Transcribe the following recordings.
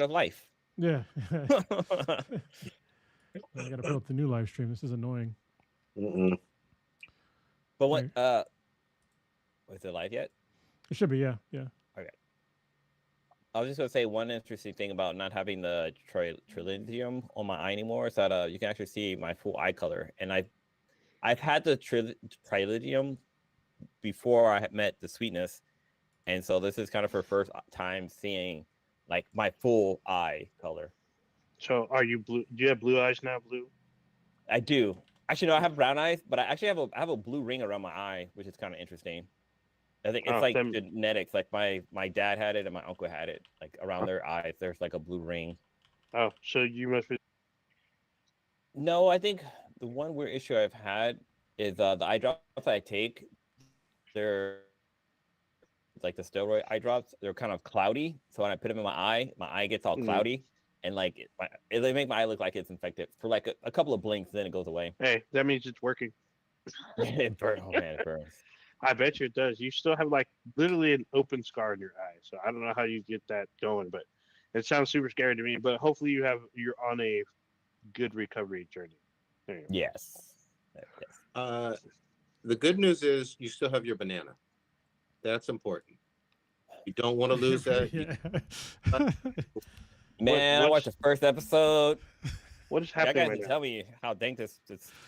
of life. Yeah. I got to put up the new live stream. This is annoying. Mm-mm. But Right. what was it live yet? It should be. Yeah. Yeah. Okay. I was just gonna say one interesting thing about not having the trilithium on my eye anymore is that you can actually see my full eye color, and I've had the trilithium before I had met the sweetness, and so this is kind of her first time seeing like my full eye color. So, are you blue? Do you have blue eyes now? Blue? I do. Actually, no, I have brown eyes, but I actually have a blue ring around my eye, which is kind of interesting. I think it's Oh, like then genetics. Like my dad had it and my uncle had it. Like around their eyes, there's like a blue ring. oh, so you must be. No, I think the one weird issue I've had is the eye drops I take. They're like the steroid eye drops. They're kind of cloudy. So when I put them in my eye gets all Mm. cloudy, and like they make my eye look like it's infected for like a couple of blinks. Then it goes away. Hey, that means it's working. It burns. Oh man, it burns. I bet you it does. You still have like literally an open scar in your eye. So I don't know how you get that going, but it sounds super scary to me. But hopefully you're on a good recovery journey. There you go. Yes. Yes. The good news is you still have your banana. That's important. You don't want to lose that. yeah. Man, I watched the first episode. What is That happening guy right didn't now? tell me how dank this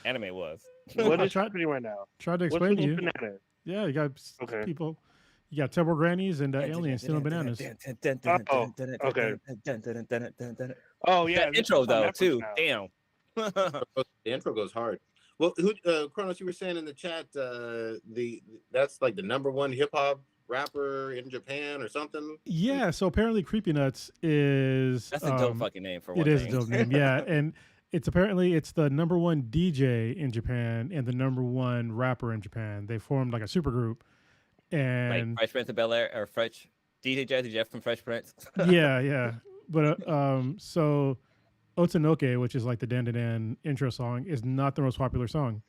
anime was. What I is tried- happening right now? Tried to What's explain with to the you. banana? Yeah, you got Okay. people. You got Temple Grannies and aliens stealing bananas. Oh, okay. Oh yeah, That this intro is on though Netflix too. now. Damn. The intro goes hard. Well, Kronos, you were saying in the chat, that's like the number one hip hop rapper in Japan or something. Yeah, so apparently Creepy Nuts is That's a dope fucking name for one it is thing. a dope name, yeah, and it's the number one DJ in Japan and the number one rapper in Japan. They formed like a super group, Like and Fresh Prince of Bel Air or Fresh DJ Jazzy Jeff from Fresh Prince. yeah, but so Otsanoke, which is like the Dan Dan Dan intro song, is not the most popular song.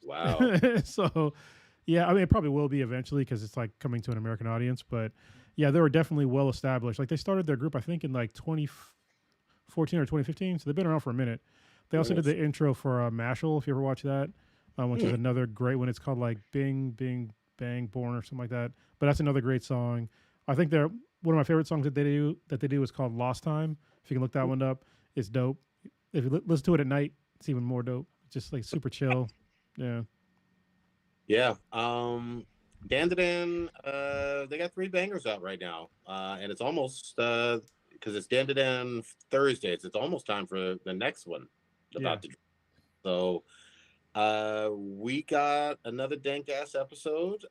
Wow. So, yeah, I mean, it probably will be eventually because it's like coming to an American audience. But yeah, they were definitely well established. Like they started their group, I think, in like 2014 or 2015. So they've been around for a minute. They also did the intro for Mashal, if you ever watch that, which is another great one. It's called like Bing, Bing, Bang, Born or something like that. But that's another great song. I think they're one of my favorite songs that they do is called Lost Time. If you can look that one up, it's dope. If you listen to it at night, it's even more dope. Just like super chill. Yeah. Yeah. Dandadan, they got 3 bangers out right now. And it's almost because it's Dandadan Thursdays, it's almost time for the next one about to. So we got another dank ass episode.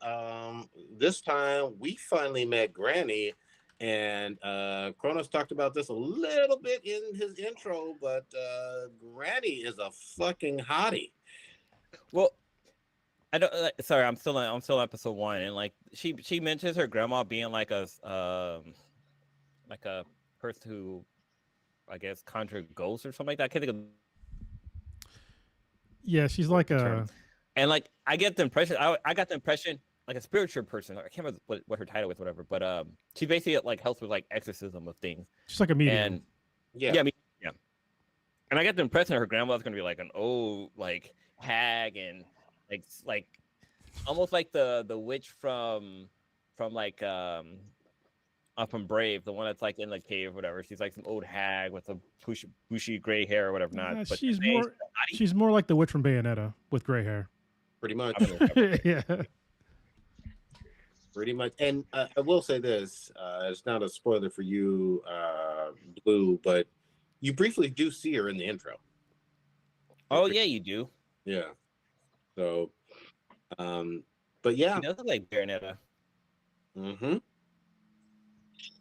This time we finally met Granny, and Kronos talked about this a little bit in his intro, but Granny is a fucking hottie. Well, I don't. Sorry, I'm still on episode 1, and like she mentions her grandma being like a person who, I guess, conjure ghosts or something like that. I can't think of Yeah, she's like the a term. And like I get the impression, I got the impression like a spiritual person. I can't remember what her title was, whatever. But she basically like helps with like exorcism of things. she's like a medium. And Yeah. yeah, I mean, yeah. And I get the impression her grandma's gonna be like an old like hag and like almost like the witch from like from Brave, the one that's like in the cave or whatever. She's like some old hag with a bushy gray hair or whatever. Yeah, Not, but she's more like the witch from Bayonetta with gray hair. Pretty much. Yeah. Pretty much. And I will say this, it's not a spoiler for you, Blue, but you briefly do see her in the intro. Oh yeah, you do. Yeah. So, but yeah. She does look like Bayonetta. Mm-hmm.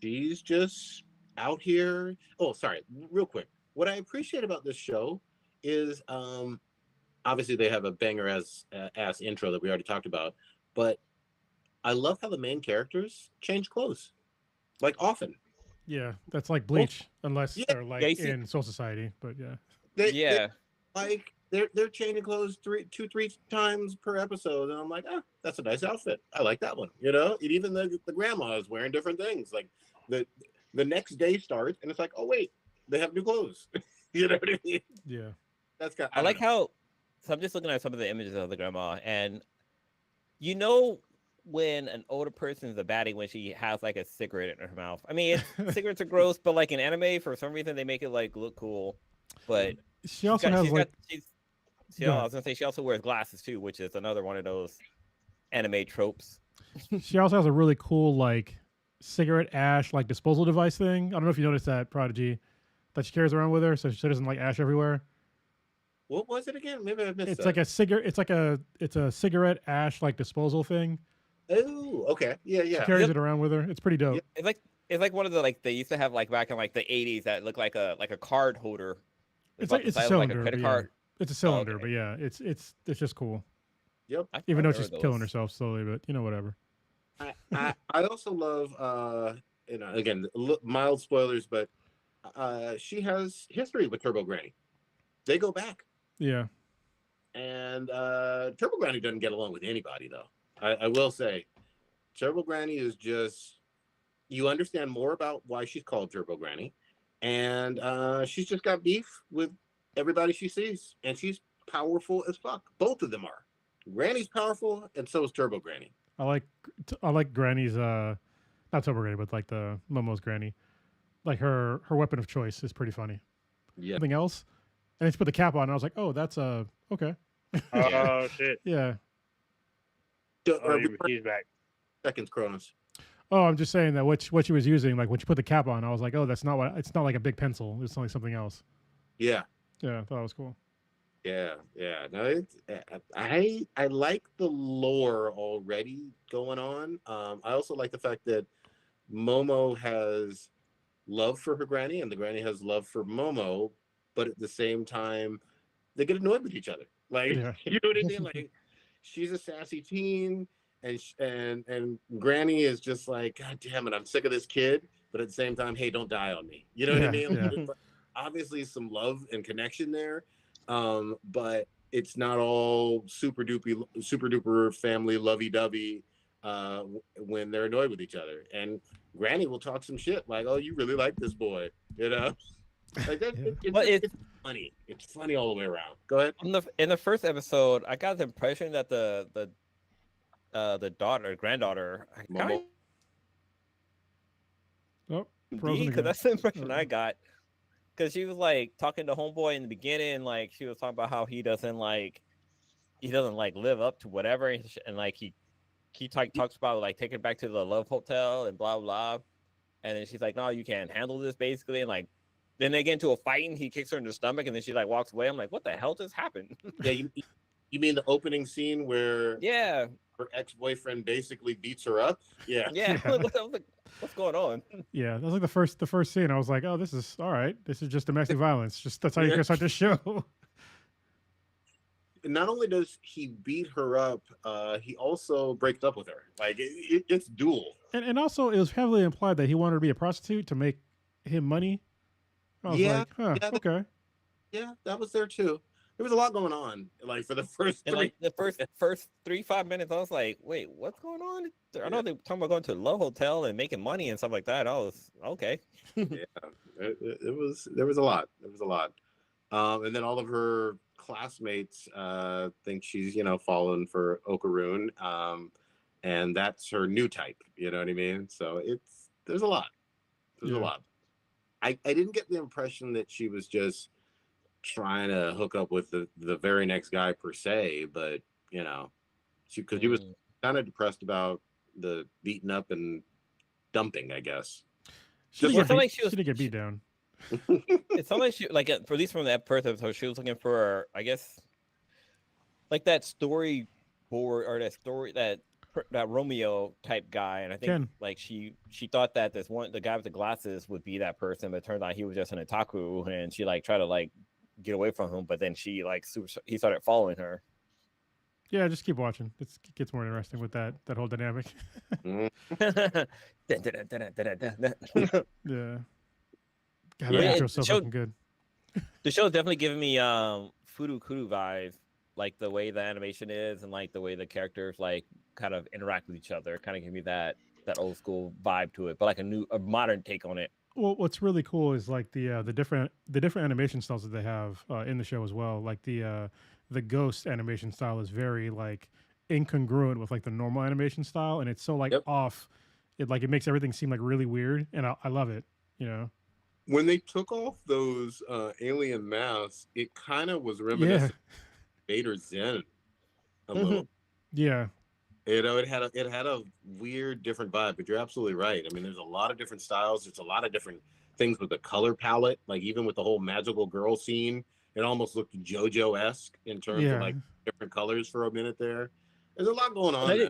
She's just out here. Oh, sorry. Real quick. What I appreciate about this show is obviously they have a banger ass intro that we already talked about, but I love how the main characters change clothes, like often. Yeah, that's like Bleach, unless Yeah, they're like yeah, you see- in Soul Society. But yeah, Yeah. They're changing clothes 2-3 times per episode, and I'm like, that's a nice outfit. I like that one. You know, and even the grandma is wearing different things. Like The next day starts, and it's like, oh wait, they have new clothes. You know what I mean? Yeah. That's kind. I like how. So I'm just looking at some of the images of the grandma, and you know when an older person is a baddie when she has like a cigarette in her mouth. I mean, cigarettes are gross, but like in anime, for some reason they make it like look cool. But She also has like Go I ahead. was gonna say she also wears glasses too, which is another one of those anime tropes. she also has a really cool like cigarette ash like disposal device thing. I don't know if you noticed that, Prodigy, that she carries around with her, so she doesn't like ash everywhere. What was it again? Maybe I missed It's that. like a cigarette. It's a cigarette ash like disposal thing. Oh, okay. Yeah, She yeah. carries Yep. it around with her. It's pretty dope. Yep. It's like one of the like they used to have like back in like the 80s that looked like a card holder. It's about like the it's a size of, like cylinder. a credit but yeah. card. It's a cylinder, okay. but yeah, it's just cool. Yep. Even though I've she's heard killing those. herself slowly, but whatever. I also love again mild spoilers, but she has history with Turbo Granny. They go back, Yeah. and Turbo Granny doesn't get along with anybody though. I will say, Turbo Granny is just you understand more about why she's called Turbo Granny, and she's just got beef with everybody she sees, and she's powerful as fuck. Both of them are. Granny's powerful, and so is Turbo Granny. I like Granny's not Turbo Granny, but like the Momo's Granny. Like her weapon of choice is pretty funny. Yeah. Something else, and then she put the cap on, and I was like, oh, that's okay. Oh shit! Yeah. Oh, he's back. Seconds, Kronos. Oh, I'm just saying that what she was using, like when she put the cap on, I was like, oh, that's not what. It's not like a big pencil. It's like something else. Yeah. Yeah, I thought it was cool. Yeah, yeah. No, it's I like the lore already going on. I also like the fact that Momo has love for her granny, and the granny has love for Momo, but at the same time, they get annoyed with each other. Like, Yeah. you know what I mean? Like, she's a sassy teen, and and Granny is just like, God damn it, I'm sick of this kid. But at the same time, hey, don't die on me. You know what I Yeah, mean? yeah. There's, like, obviously some love and connection there, but it's not all super duper family lovey dovey when they're annoyed with each other. And Granny will talk some shit like, "Oh, you really like this boy," you know? Like that. Yeah. But It's funny. It's funny all the way around. Go ahead. In the first episode, I got the impression that the granddaughter, Momo. Oh, frozen because again. that's the impression I Uh-oh. got. Because she was like talking to Homeboy in the beginning, like she was talking about how he doesn't like live up to whatever, and like he talks about like taking it back to the love hotel and blah blah, and then she's like, no, you can't handle this basically, and like then they get into a fight and he kicks her in the stomach and then she like walks away. I'm like, what the hell just happened? Yeah, you mean the opening scene where Yeah, her ex-boyfriend basically beats her up? Yeah. yeah. Yeah. I was like, what's going on? Yeah, that was like the first scene. I was like, oh, this is all right. This is just domestic violence. Just that's how you Yeah. can start the show. Not only does he beat her up, he also breaks up with her. Like it's dual. And also, it was heavily implied that he wanted to be a prostitute to make him money. I was Yeah, like, huh, yeah, okay. Yeah, that was there too. There was a lot going on. Like for the first And three. like the first 3-5 minutes, I was like, wait, what's going on? I know they're talking about going to a love hotel and making money and stuff like that. I was okay. It was there was a lot. There was a lot. And then all of her classmates think she's fallen for Okaroon. And that's her new type. You know what I mean? So there's a lot. There's a Yeah. lot. I didn't get the impression that she was just trying to hook up with the very next guy per se, but because he was kind of depressed about the beating up and dumping, I guess. She Just didn't, like she didn't get beat down. It's not like she like at least from that first episode, she was looking for, I guess, like that storyboard or that story that Romeo type guy, and I think Ken. like she thought that the guy with the glasses would be that person, but it turned out he was just an otaku, and she like tried to like get away from him, but then she like he started following her. Yeah, just keep watching. It gets more interesting with that whole dynamic. Yeah. God, Yeah, that it intro's so showed- fucking good. The show is definitely giving me Furukuru vibes, like the way the animation is and like the way the characters like kind of interact with each other. Kind of give me that old school vibe to it, but like a modern take on it. Well, what's really cool is like the different animation styles that they have in the show as well. Like the ghost animation style is very like incongruent with like the normal animation style, and it's so like Yep. off. It makes everything seem like really weird, and I love it. You know? When they took off those alien masks, it kind of was Yeah, reminiscent of Vader Zen a little. yeah, You know, it had a weird, different vibe. But you're absolutely right. I mean, there's a lot of different styles. There's a lot of different things with the color palette. Like even with the whole magical girl scene, it almost looked JoJo-esque in terms of yeah. like different colors for a minute there. There's a lot going on. And, There.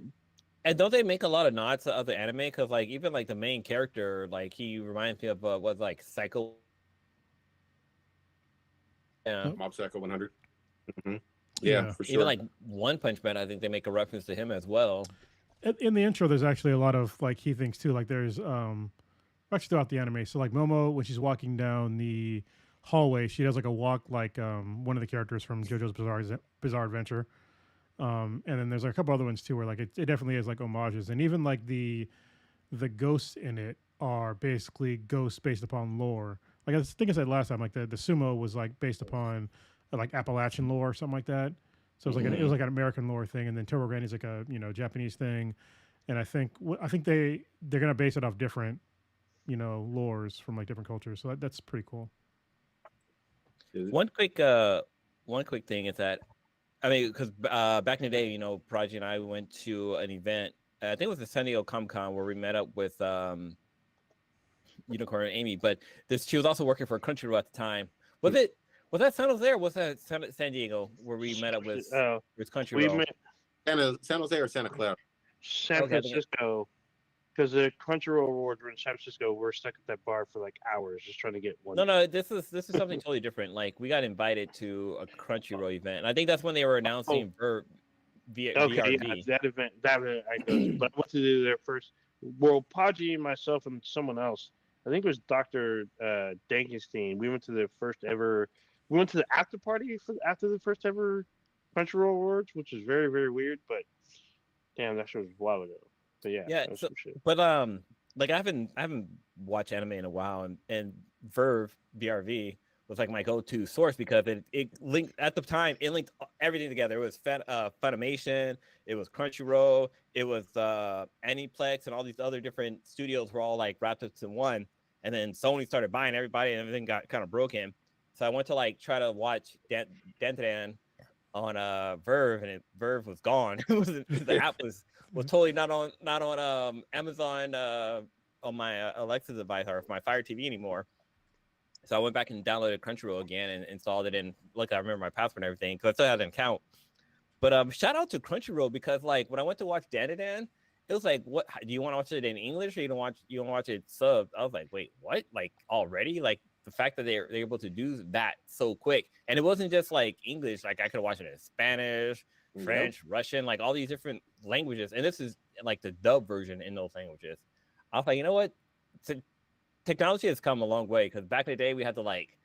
and don't they make a lot of nods to other anime? Because like even like the main character, like he reminds me of what like Psycho. Yeah. Oh. Mob Psycho 100. Mhm. Yeah. Yeah, for sure. Even like One Punch Man, I think they make a reference to him as well. In the intro, there's actually a lot of like key things too. Like there's actually throughout the anime. So like Momo, when she's walking down the hallway, she does like a walk like one of the characters from JoJo's Bizarre Adventure. And then there's like a couple other ones too, where like it definitely is like homages, and even like the ghosts in it are basically ghosts based upon lore. Like I think I said last time, like the sumo was like based upon like Appalachian lore or something like that. So it was like it was like an American lore thing, and then Turbo Granny's like a Japanese thing, and I think they're gonna base it off different lores from like different cultures. So that's pretty cool. One quick thing is that I mean, because back in the day, Prodigy and I went to an event. I think it was the San Diego Comic Con where we met up with Unicorn and Amy. But she was also working for Crunchyroll at the time. Was that San Jose or was that San Diego where we met up with Crunchyroll? We met San Jose or Santa Clara? San Francisco, because the Crunchyroll Awards were in San Francisco. We're stuck at that bar for like hours just trying to get one. No, this is something totally different. Like we got invited to a Crunchyroll event, and I think that's when they were announcing VRV. Yeah, that event I go. But I went to do their first. Well, Podgy, myself, and someone else. I think it was Dr. Dankenstein. We went to the first ever. We went to the after party after the first ever Crunchyroll Awards, which is very, very weird. But damn, that show was a while ago. But yeah, so, but like I haven't watched anime in a while, and VRV was like my go-to source because it linked at the time. It linked everything together. It was Funimation, it was Crunchyroll, it was Aniplex, and all these other different studios were all like wrapped up in one. And then Sony started buying everybody, and everything got kind of broken. So I went to like try to watch Dandadan on Verve, and Verve was gone. The app was totally not on Amazon on my Alexa device or my Fire TV anymore. So I went back and downloaded Crunchyroll again and installed it. And look, I remember my password and everything because I still had an account. But shout out to Crunchyroll because like when I went to watch Dandadan, it was like, what do you want to watch it in English or you want to watch it subbed? I was like, wait, what? Like already? Like the fact that they're able to do that so quick. And it wasn't just like English, like I could watch it in Spanish, French, Russian, like all these different languages. And this is like the dub version in those languages. I was like, you know what? Technology has come a long way because back in the day we had to like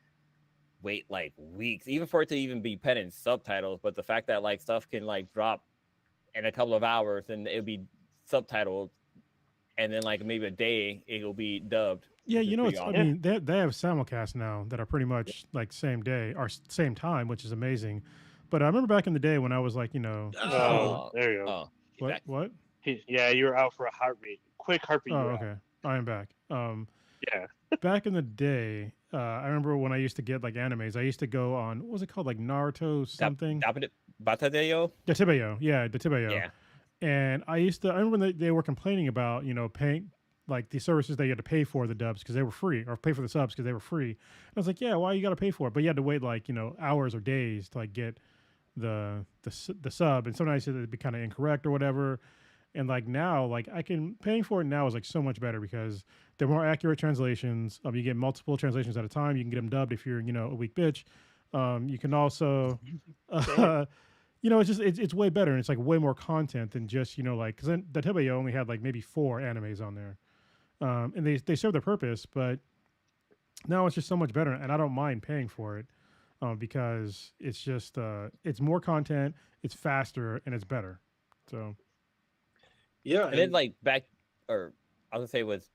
wait like weeks even for it to even be put in subtitles. But the fact that like stuff can like drop in a couple of hours and it'll be subtitled, and then like maybe a day it'll be dubbed. Yeah, I mean they have simulcasts now that are pretty much like same day or same time, which is amazing. But I remember back in the day when I was like, there you go. What? Yeah, you were out for a heartbeat. Quick heartbeat. Oh, okay. I am back. Yeah. Back in the day, I remember when I used to get like animes, I used to go on, what was it called? Like Naruto something? Batadeyo? Datibayo. Yeah, Datibayo. Yeah. And I remember when they were complaining about, paying like the services they had to pay for the dubs because they were free or pay for the subs because they were free. And I was like, yeah, why you got to pay for it? But you had to wait like, hours or days to like get the sub. And sometimes it'd be kind of incorrect or whatever. And like now, like paying for it now is like so much better because they're more accurate translations. You get multiple translations at a time. You can get them dubbed if you're, a weak bitch. You can also, it's way better and it's like way more content than just, like, because then Datibayo only had like maybe 4 animes on there. And they serve their purpose, but now it's just so much better. And I don't mind paying for it because it's just, it's more content, it's faster, and it's better. So. Yeah, and then like back, or I was gonna say was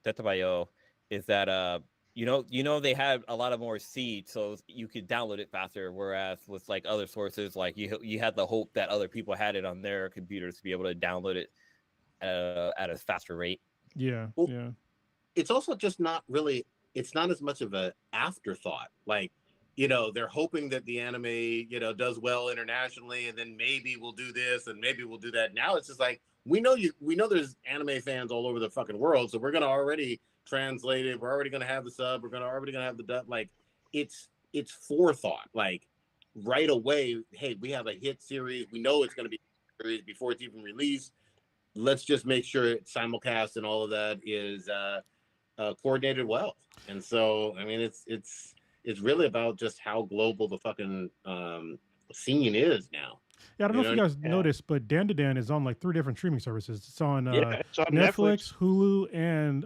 Tetabayo is that they had a lot of more seeds, so you could download it faster. Whereas with like other sources, like you had the hope that other people had it on their computers to be able to download it at a faster rate. Yeah, Well, yeah. It's also just not really. It's not as much of an afterthought. Like, they're hoping that the anime, does well internationally, and then maybe we'll do this and maybe we'll do that. Now it's just like we know there's anime fans all over the fucking world, so we're gonna already translate it. We're already gonna have the sub. We're already gonna have the dub. Like, it's forethought. Like, right away, hey, we have a hit series. We know it's gonna be a series before it's even released. Let's just make sure it's simulcast and all of that is coordinated well. And so, I mean, it's really about just how global the fucking scene is now. Yeah, I don't know if you guys Yeah. noticed, but Dan is on like 3 different streaming services. It's on It's on Netflix, Hulu, and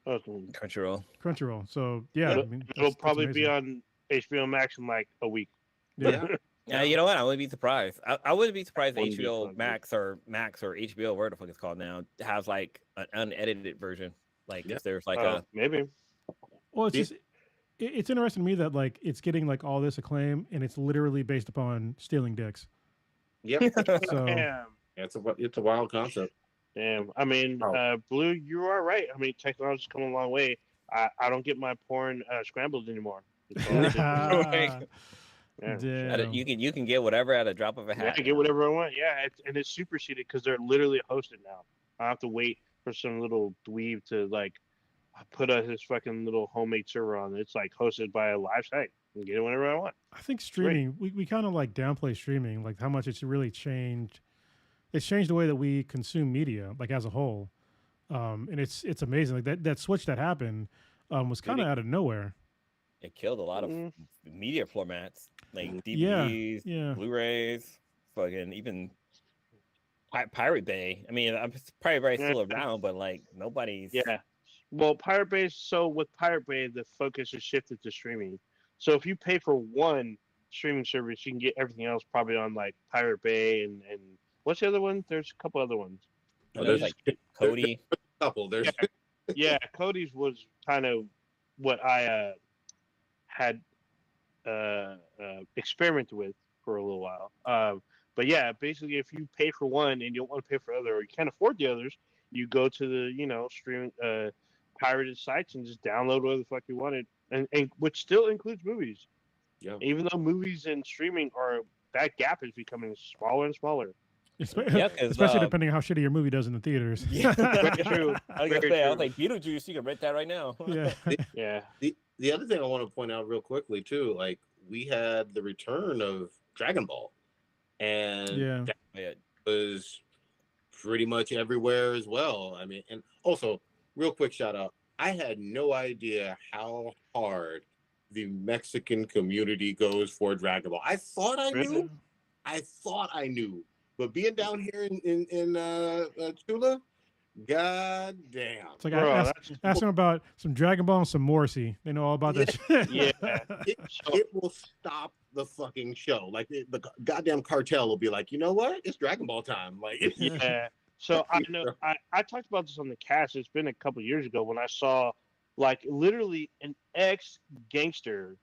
Crunchyroll. Crunchyroll. So yeah, It'll, I mean, it'll probably amazing. be on HBO Max in like a week. Yeah. Yeah, you know what? I wouldn't be surprised. I wouldn't be surprised if Wouldn't be HBO fun, Max or HBO, whatever the fuck it's called now, has like an unedited version. Like Yeah. if there's like Maybe. Well, it's Yeah. just it's interesting to me that like it's getting like all this acclaim, and it's literally based upon stealing dicks. Yep. So Damn. it's a wild concept. Damn. I mean, Oh. Blue, you are right. I mean, technology's come a long way. I don't get my porn scrambled anymore. It's all digital. Yeah. damn. you can get whatever at a drop of a Yeah, hat. I get whatever I want. Yeah, it's superseded because they're literally hosted now. I have to wait for some little dweeb to like put his fucking little homemade server on. It's like hosted by a live site. I can get it whenever I want. I think streaming, we kind of like downplay streaming, like how much it's really changed. It's changed the way that we consume media, like as a whole. And it's amazing. Like that switch that happened was kind of out of nowhere. It killed a lot of Mm. media formats like Yeah, DVDs, yeah. Blu-rays, fucking even Pirate Bay. I mean, Pirate Bay's still Yeah. around, but like nobody's. Yeah. Well, Pirate Bay. So with Pirate Bay, the focus is shifted to streaming. So if you pay for one streaming service, you can get everything else probably on like Pirate Bay and what's the other one? There's a couple other ones. Oh, there's like Cody. Couple. There's Yeah, Cody's was kind of what I had experimented with for a little while. But yeah, basically, if you pay for one and you don't want to pay for other, or you can't afford the others, you go to the streaming pirated sites and just download whatever the fuck you wanted, and which still includes movies. Yeah. Even though movies and streaming that gap is becoming smaller and smaller. Yeah, 'cause, Especially depending on how shitty your movie does in the theaters. Yeah. Very true. I was gonna Very say, I was true. like, Beetlejuice, you can rent that right now. yeah. Yeah. the other thing I want to point out real quickly too. Like, we had the return of Dragon Ball, and Yeah. that Yeah. was pretty much everywhere as well. I mean, and also, real quick shout out. I had no idea how hard the Mexican community goes for Dragon Ball. I thought I Really? knew. But being down here in Tula, god damn. It's like Bro, ask them about some Dragon Ball and some Morrissey. They know all about that shit. Yeah. It will stop the fucking show. Like, the goddamn cartel will be like, you know what? It's Dragon Ball time. Like, Yeah. So I know I talked about this on the cast. It's been a couple years ago when I saw like literally an ex gangster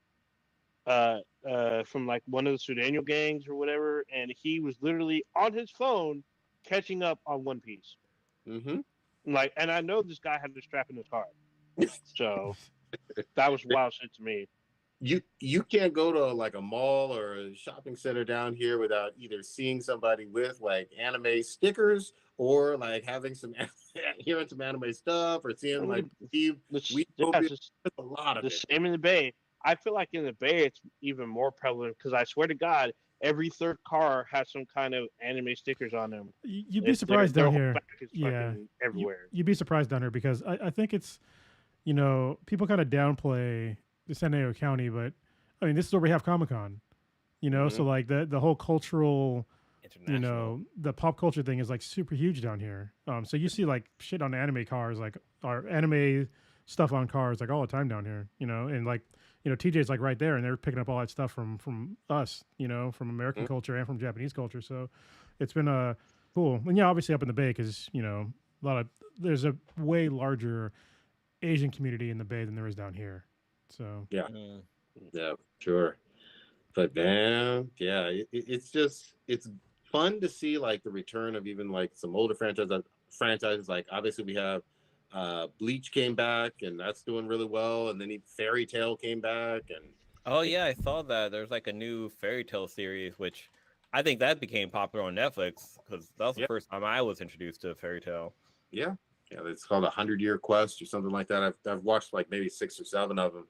from like one of the Sudanio gangs or whatever, and he was literally on his phone catching up on One Piece. hmm Like, and I know this guy had the strap in his car, so that was wild shit to me. You can't go to like a mall or a shopping center down here without either seeing somebody with like anime stickers or like having some hearing some anime stuff or seeing like Steve. We Yeah, it's a lot of the it. same in the Bay. I feel like in the Bay it's even more prevalent because I swear to God, every third car has some kind of anime stickers on them. You'd be surprised their down whole here. back is Yeah. fucking everywhere. You'd be surprised down here because I think it's, people kind of downplay the San Diego County, but I mean, this is where we have Comic-Con, so like the whole cultural, International. the pop culture thing is like super huge down here. So you see like shit on anime cars, like our anime stuff on cars, like all the time down here, and like, TJ's like right there and they're picking up all that stuff from us, from American culture and from Japanese culture. So it's been cool. And yeah, obviously up in the Bay, cause there's a way larger Asian community in the Bay than there is down here. So Mm. Yeah, sure. But man, yeah, it's fun to see like the return of even like some older franchises. Like obviously we have Bleach came back and that's doing really well, and then Fairy Tale came back, and Oh yeah, I saw that. There's like a new fairy tale series, which I think that became popular on Netflix because that was the yeah, first time I was introduced to a fairy tale. yeah, yeah. It's called 100 Year Quest or something like that. I've watched like maybe 6 or 7 of them,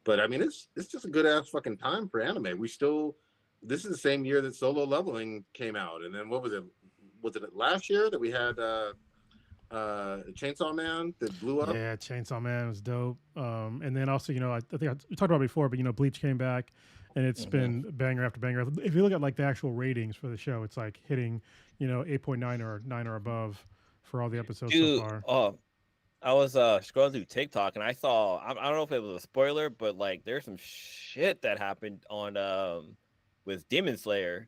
but I mean it's just a good ass fucking time for anime. This is the same year that Solo Leveling came out, and then what was it? Was it last year that we had Chainsaw Man that blew up? yeah, Chainsaw Man was dope. And then also, I think we talked about it before, but Bleach came back, and it's been banger after banger. If you look at like the actual ratings for the show, it's like hitting 8.9 or 9 or above for all the episodes so Dude, far. oh, I was scrolling through TikTok and I saw I don't know if it was a spoiler, but like there's some shit that happened on with Demon Slayer.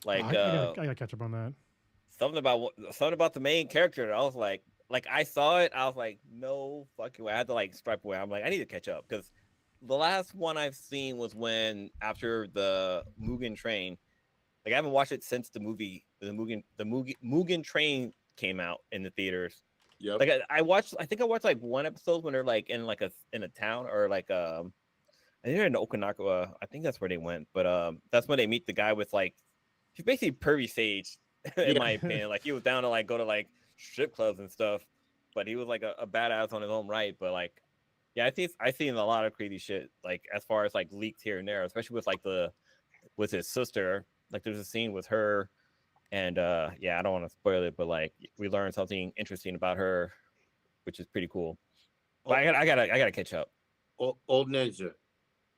Like I gotta catch up on that. something about the main character. And I was like I saw it, I was like, no fucking way. I had to like stripe away. I'm like, I need to catch up because the last one I've seen was when after the Mugen Train. Like I haven't watched it since the Mugen Train came out in the theaters. Yep. Like I think I watched like one episode when they're like in a town or like I think they're in Okinawa. I think that's where they went. But that's when they meet the guy with like he's basically Pervy Sage in my opinion. Like he was down to like go to like strip clubs and stuff, but he was like a badass on his own right. But like yeah, I've seen a lot of crazy shit like as far as like leaks here and there, especially with like with his sister. Like there's a scene with her and yeah, I don't want to spoil it, but like we learned something interesting about her, which is pretty cool. But I gotta catch up. Old Ninja.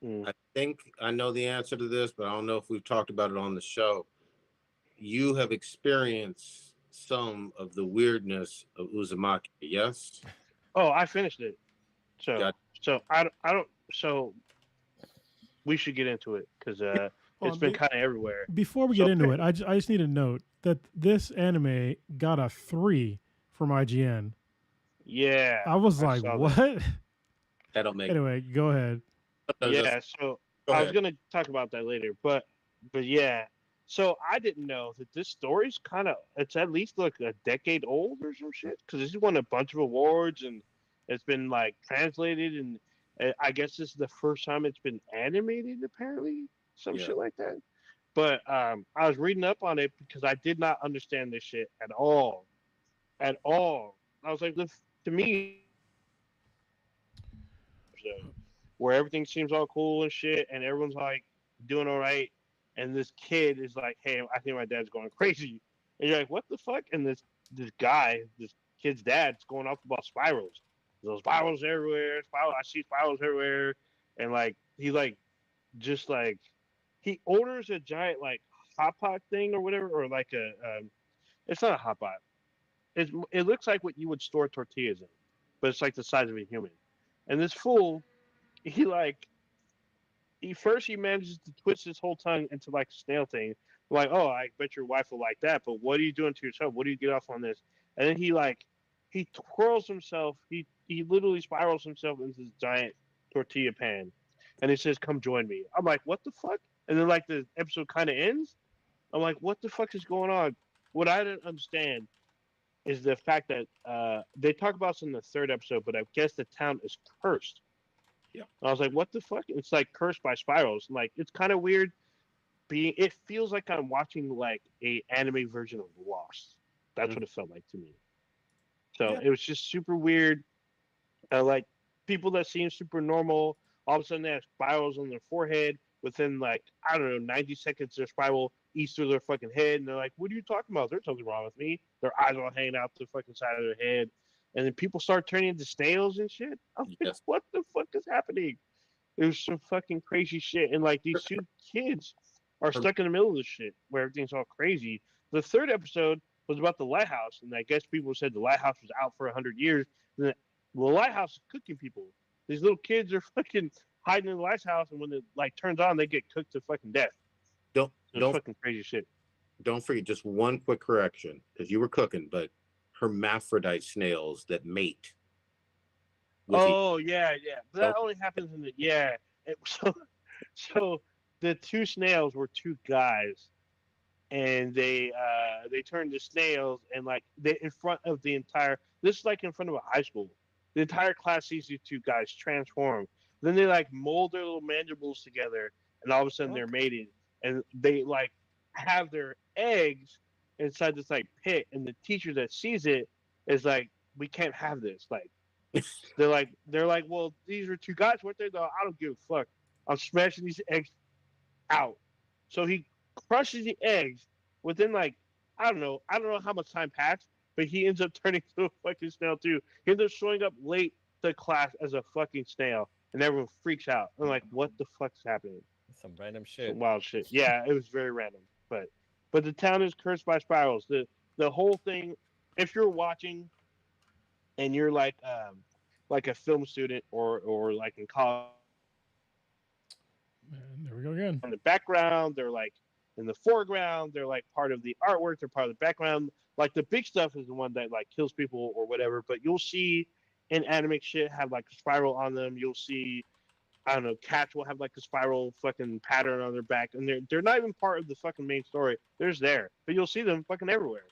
Mm. I think I know the answer to this, but I don't know if we've talked about it on the show. You have experienced some of the weirdness of Uzumaki, yes? Oh, I finished it. So Got- so I don't. So we should get into it because it's been kind of everywhere. Before we So get into pick- it, I just need to note that this anime got a 3 from IGN. Yeah. I was I like, saw that. what? That don't make Anyway, go ahead. Yeah. So Go I ahead. was gonna talk about that later, but yeah. So I didn't know that this story's it's at least like a decade old or some shit because it's won a bunch of awards and it's been like translated and I guess this is the first time it's been animated apparently some Yeah. shit like that. But I was reading up on it because I did not understand this shit at all, at all. I was like, to me, where everything seems all cool and shit, and everyone's like doing all right, and this kid is like, "Hey, I think my dad's going crazy," and you're like, "What the fuck?" And this kid's dad's going off about spirals. There's spirals everywhere. I see spirals everywhere, and like just like he orders a giant like hot pot thing or whatever, or like it's not a hot pot. It looks like what you would store tortillas in, but it's like the size of a human. And this fool, he like he manages to twist his whole tongue into like a snail thing. I'm like, oh, I bet your wife will like that, but what are you doing to yourself? What do you get off on this? And then he twirls himself. He literally spirals himself into this giant tortilla pan, and he says, "Come join me." I'm like, what the fuck? And then like the episode kind of ends. I'm like, what the fuck is going on? What I didn't understand is the fact that they talk about this in the third episode, but I guess the town is cursed. Yeah. I was like, what the fuck? It's like cursed by spirals. Like it's kind of weird. It feels like I'm watching like a anime version of Lost. That's what it felt like to me. So Yeah. it was just super weird. Like people that seem super normal, all of a sudden they have spirals on their forehead. Within like I don't know, 90 seconds, their spiral eats through their fucking head, and they're like, "What are you talking about? There's something wrong with me." Their eyes all hanging out the fucking side of their head, and then people start turning into snails and shit. I'm like, Yes. what the fuck is happening? It was some fucking crazy shit, and like these two kids are stuck in the middle of this shit where everything's all crazy. The third episode was about the lighthouse, and I guess people said the lighthouse was out for 100 years. And the lighthouse is cooking people. These little kids are fucking hiding in the lighthouse, and when it like turns on, they get cooked to fucking death. Don't It's don't fucking crazy shit. don't forget just one quick correction because you were cooking, but hermaphrodite snails that mate. with Oh yeah, yeah. But that only happens in the So the two snails were two guys, and they turned to snails, and like they in front of the entire. This is like in front of a high school. The entire class sees these two guys transform. Then they like mold their little mandibles together, and all of a sudden they're mated, and they like have their eggs inside this like pit, and the teacher that sees it is like, we can't have this. Like they're like, well, these are two guys, weren't they? No, I don't give a fuck. I'm smashing these eggs out. So he crushes the eggs within like I don't know how much time passed, but he ends up turning to a fucking snail too. He ends up showing up late to class as a fucking snail, and everyone freaks out. I'm like, what the fuck's happening? Some random shit. Some wild shit. Yeah, it was very random, but the town is cursed by spirals. The whole thing. If you're watching, and you're like a film student or like in college. And there we go again. In the background, they're like in the foreground, they're like part of the artwork, they're part of the background. Like the big stuff is the one that like kills people or whatever, but you'll see inanimate shit have like a spiral on them. You'll see, I don't know, cats will have like a spiral fucking pattern on their back, and they're not even part of the fucking main story. They're just there, but you'll see them fucking everywhere.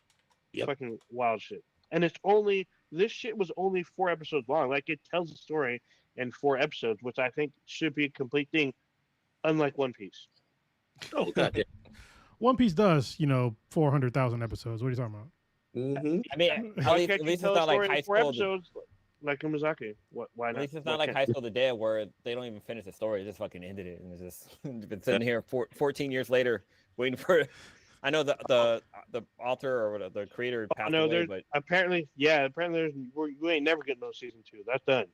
Yep. Fucking wild shit. And this shit was only 4 episodes long. Like it tells the story in 4 episodes, which I think should be a complete thing. Unlike One Piece. Oh god damn. One Piece does, 400,000 episodes. What are you talking about? Mm-hmm. I mean, Why at can't you least it's tell a not like story in high 4 school. episodes like Umizaki? Why At not? least it's Why not like can't- High School of the Dead where they don't even finish the story. They just fucking ended it and it's just been sitting here 14 years later waiting for. I know the author or the creator passed No, away, there's but apparently there's you ain't never getting no season 2. That's done.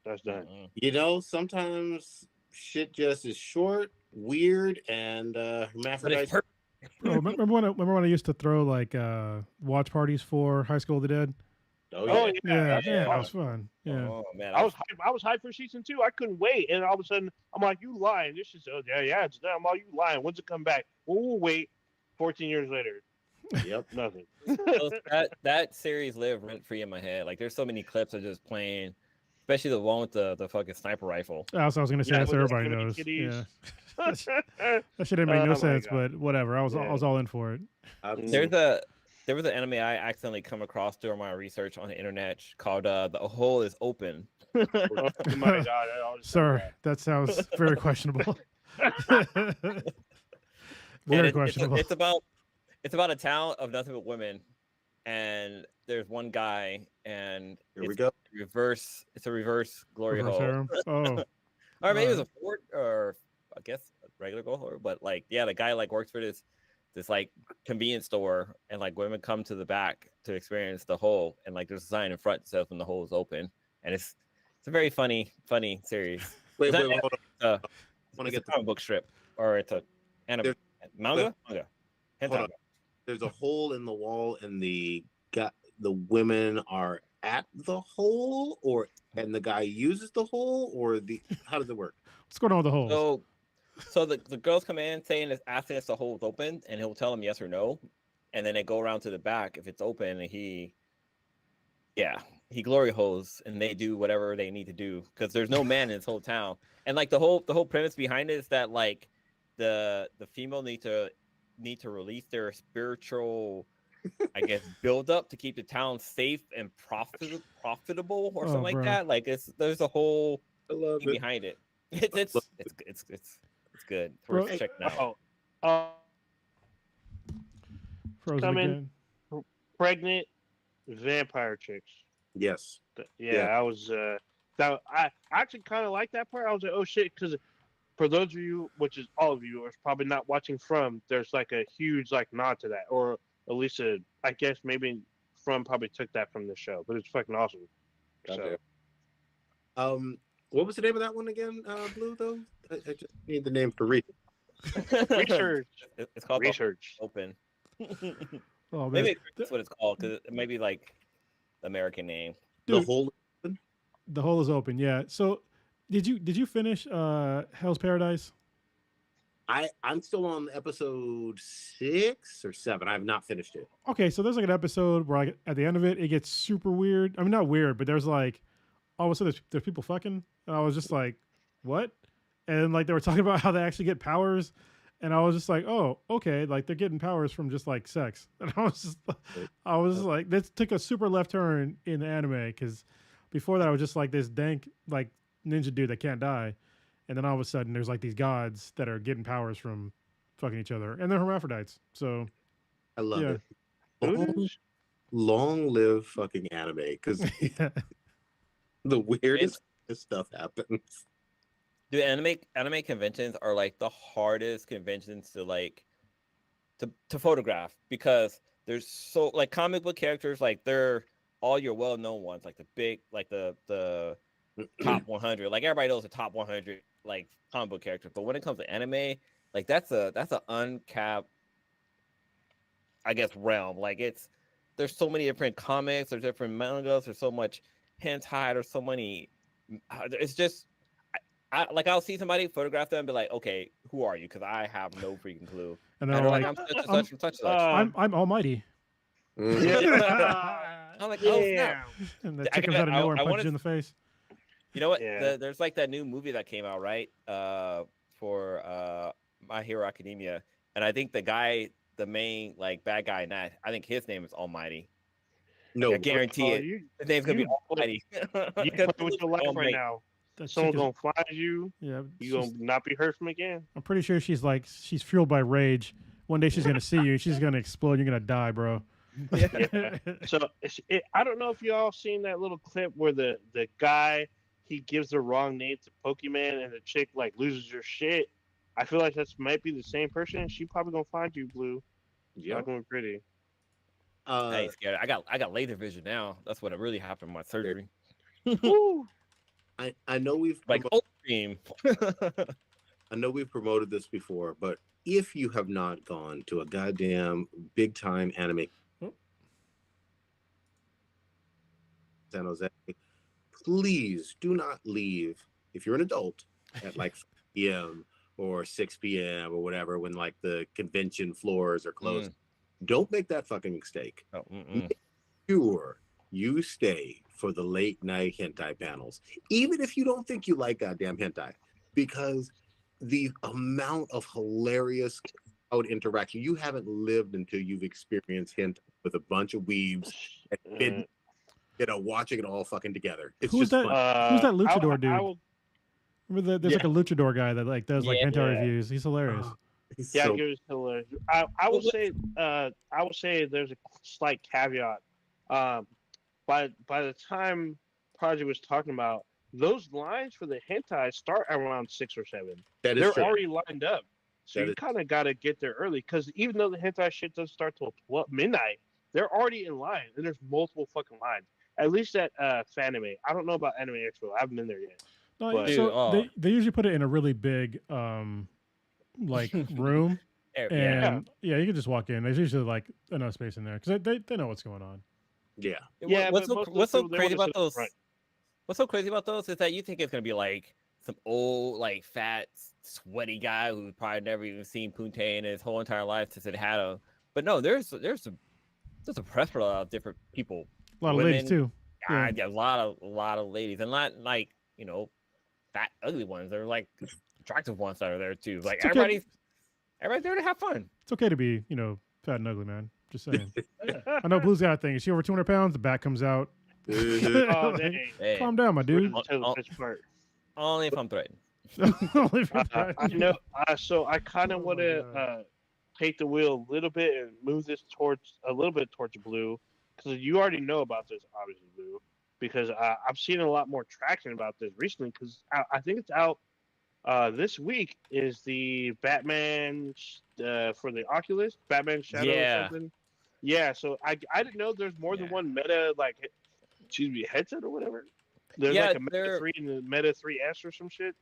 That's done. Sometimes shit just is short, weird, and But hermaphrodite. it's perfect. Bro, remember when I used to throw like watch parties for High School of the Dead? Oh Oh yeah. Yeah, that's that fun. was fun. Yeah. Oh man, I was hyped for season 2. I couldn't wait, and all of a sudden I'm like, "You lying? This is it's done." I'm like, "You lying? When's it come back?" Well, we'll wait. 14 years later, Yep. nothing. that series lived rent free in my head. Like there's so many clips of just playing, especially the one with the fucking sniper rifle. That's what I was gonna say. Yeah, That's with what the everybody enemy knows. kitties. Yeah. That shit didn't make Oh no my sense, God. but whatever. I was Yeah. all in for it. There was an anime I accidentally come across during my research on the internet called "The Hole Is Open." Oh my god! I always say Sir, that. that sounds very questionable. And Very it's questionable. it's about a town of nothing but women, and there's one guy, and Here we it's go. It's a reverse glory Reverse hole, harem. Oh, or maybe it was a fort, or I guess a regular glory hole. But like, yeah, the guy like works for this like convenience store, and like women come to the back to experience the hole, and like there's a sign in front that says when the hole is open, and it's a very funny series. Wait, Is that- hold on. Uh, Want to it's get a comic book strip, or it's a anime manga. Hold Hentai. on. There's a hole in the wall, and the women are at the hole, and the guy uses the hole, or how does it work? what's going on with the holes? So the girls come in asking if the hole is open, and he'll tell them yes or no, and then they go around to the back if it's open, and he glory holes, and they do whatever they need to do because there's no man in this whole town, and like the whole premise behind it is that like the female need to release their spiritual, I guess, build up to keep the town safe and profitable or Oh, something like bro. that. Like there's a whole I love thing behind it. It's good. It's Bro, worth checking out. Oh, Frozen coming. again. pregnant vampire chicks. Yes. Yeah, I was. I actually kind of like that part. I was like, oh shit, because for those of you, which is all of you, are probably not watching From, there's like a huge like nod to that, or at least I guess maybe From probably took that from the show, but it's fucking awesome. So, Goddamn. What was the name of that one again, Blue? Though I just need the name for read. research, It's called research. Open. Oh man, Maybe that's what it's called because it may be like the American name. The Dude. whole. the hole is open. Yeah. So, did you finish Hell's Paradise? I'm still on episode 6 or 7. I have not finished it. Okay, so there's like an episode where like at the end of it, it gets super weird. I mean, not weird, but there's like all of a sudden there's people fucking, and I was just like, what? And like they were talking about how they actually get powers, and I was just like, oh, okay, like they're getting powers from just like sex, and I was like, this took a super left turn in the anime because before that I was just like this dank like ninja dude that can't die, and then all of a sudden there's like these gods that are getting powers from fucking each other, and they're hermaphrodites. So I love yeah. it. Long live fucking anime, because Yeah. the weirdest stuff happens. Dude, anime conventions are like the hardest conventions to like to photograph because there's so like comic book characters, like they're all your well-known ones, like the big, like the top 100, like everybody knows the top 100 like comic book characters. But when it comes to anime, like that's an uncapped, I guess, realm. Like there's so many different comics, there's different mangas, there's so much hentai, there's so many. It's just, I'll see somebody photograph them and be like, okay, who are you? Because I have no freaking clue. And And they're they're like, like, I'm such and such from such and such. I'm almighty. Yeah. I'm like, oh snap. And the I chick comes out gotta- of nowhere I and punches wanted- you in the face. You know what? Yeah. There's like that new movie that came out, right? For My Hero Academia. And I think the main like bad guy in that, I think his name is Almighty. No, I guarantee it. You, His name's gonna be you- Almighty. you playing with your life right now. That Someone chick is- gonna find you. yeah, You gonna not be hurt from again. I'm pretty sure she's fueled by rage. One day she's gonna see you, and she's gonna explode. You're gonna die, bro. Yeah. So I don't know if y'all seen that little clip where the guy, he gives the wrong name to Pokemon and the chick like loses her shit. I feel like that's might be the same person. She probably gonna find you, Blue. yeah. Not gonna be pretty. I ain't scared. I got laser vision now. That's what really happened in my surgery. Woo. I know we've Like Ultream. I know we've promoted this before, but if you have not gone to a goddamn big time anime Oh. San Jose, please do not leave if you're an adult at like 5 p.m. or 6 p.m. or whatever when like the convention floors are closed. Don't make that fucking mistake. Oh, mm-mm. Sure, you stay for the late night hentai panels, even if you don't think you like goddamn hentai, because the amount of hilarious crowd interaction, you haven't lived until you've experienced hentai with a bunch of weebs and been, watching it all fucking together. It's Who's just that? fun. Who's that luchador I dude? will, Remember there's like a luchador guy that like does like Yeah. hentai reviews. He's hilarious. It's yeah, so- give it hilarious. I will say there's a slight caveat. By the time Project was talking about, those lines for the hentai start around 6 or 7. that is They're true. already lined up, so That you is- kind of got to get there early. Because even though the hentai shit doesn't start till midnight, they're already in line, and there's multiple fucking lines. At least at Fanime. I don't know about Anime Expo. I haven't been there yet. No, But- so Dude, oh. they usually put it in a really big like room, Yeah. and yeah, you can just walk in. There's usually like enough space in there because they know what's going on. Yeah. Yeah, What's but so, most of what's the so people, they crazy wanna about sit up those? front. What's so crazy about those is that you think it's gonna be like some old, like fat, sweaty guy who's probably never even seen Punte in his whole entire life since it had him. But no, there's a plethora of different people. A lot of ladies Women, too. Yeah. Yeah, a lot of ladies, and not like fat, ugly ones. They're like attractive ones that are there too. Like It's okay. everybody's there to have fun. It's okay to be fat and ugly, man. Just saying. I know Blue's got a thing. Is she over 200 pounds? The back comes out. Mhm. Oh, Like, dang. Hey, calm down, my dude. Where's the tail of the fish part? only if I'm threatened. Only for I know. So I kind of Oh my want to God. take the wheel a little bit and move this towards Blue, because you already know about this, obviously, Blue. Because I've seen a lot more traction about this recently. Because I think it's out this week. Is the Batman for the Oculus, Batman Shadow Yeah. or something? Yeah. So I didn't know there's more than Yeah. one meta headset or whatever. There's Yeah, like a Meta there- 3 and the Meta 3S or some shit.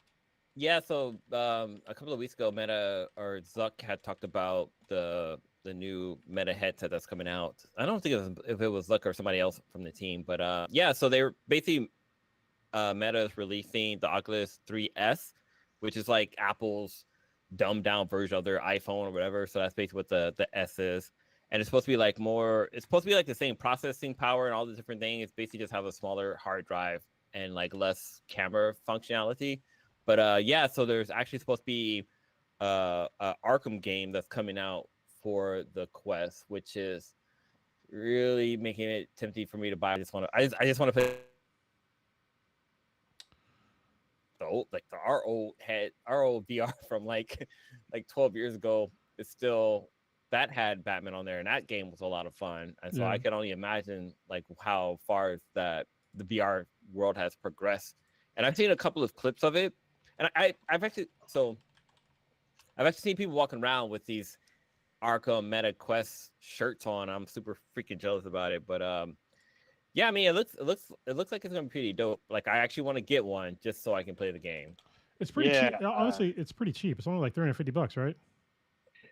Yeah, so a couple of weeks ago, Meta or Zuck had talked about the new Meta headset that's coming out. I don't think if it was Zuck or somebody else from the team, but yeah, so they were basically Meta is releasing the Oculus 3S, which is like Apple's dumbed down version of their iPhone or whatever. So that's basically what the S is. And it's supposed to be like it's supposed to be like the same processing power and all the different things. It's basically just have a smaller hard drive and like less camera functionality. But yeah, so there's actually supposed to be a Arkham game that's coming out for the Quest, which is really making it tempting for me to buy. I just want to play the old, like our old VR from like 12 years ago is still, that had Batman on there, and that game was a lot of fun. And so Yeah. I can only imagine like how far that the VR world has progressed. And I've seen a couple of clips of it, and I've actually seen people walking around with these Arkham Meta Quest shirts on. I'm super freaking jealous about it, but yeah, I mean, it looks like it's gonna be pretty dope. Like, I actually want to get one just so I can play the game. It's pretty Yeah, cheap. Honestly, it's pretty cheap. It's only like $350, right?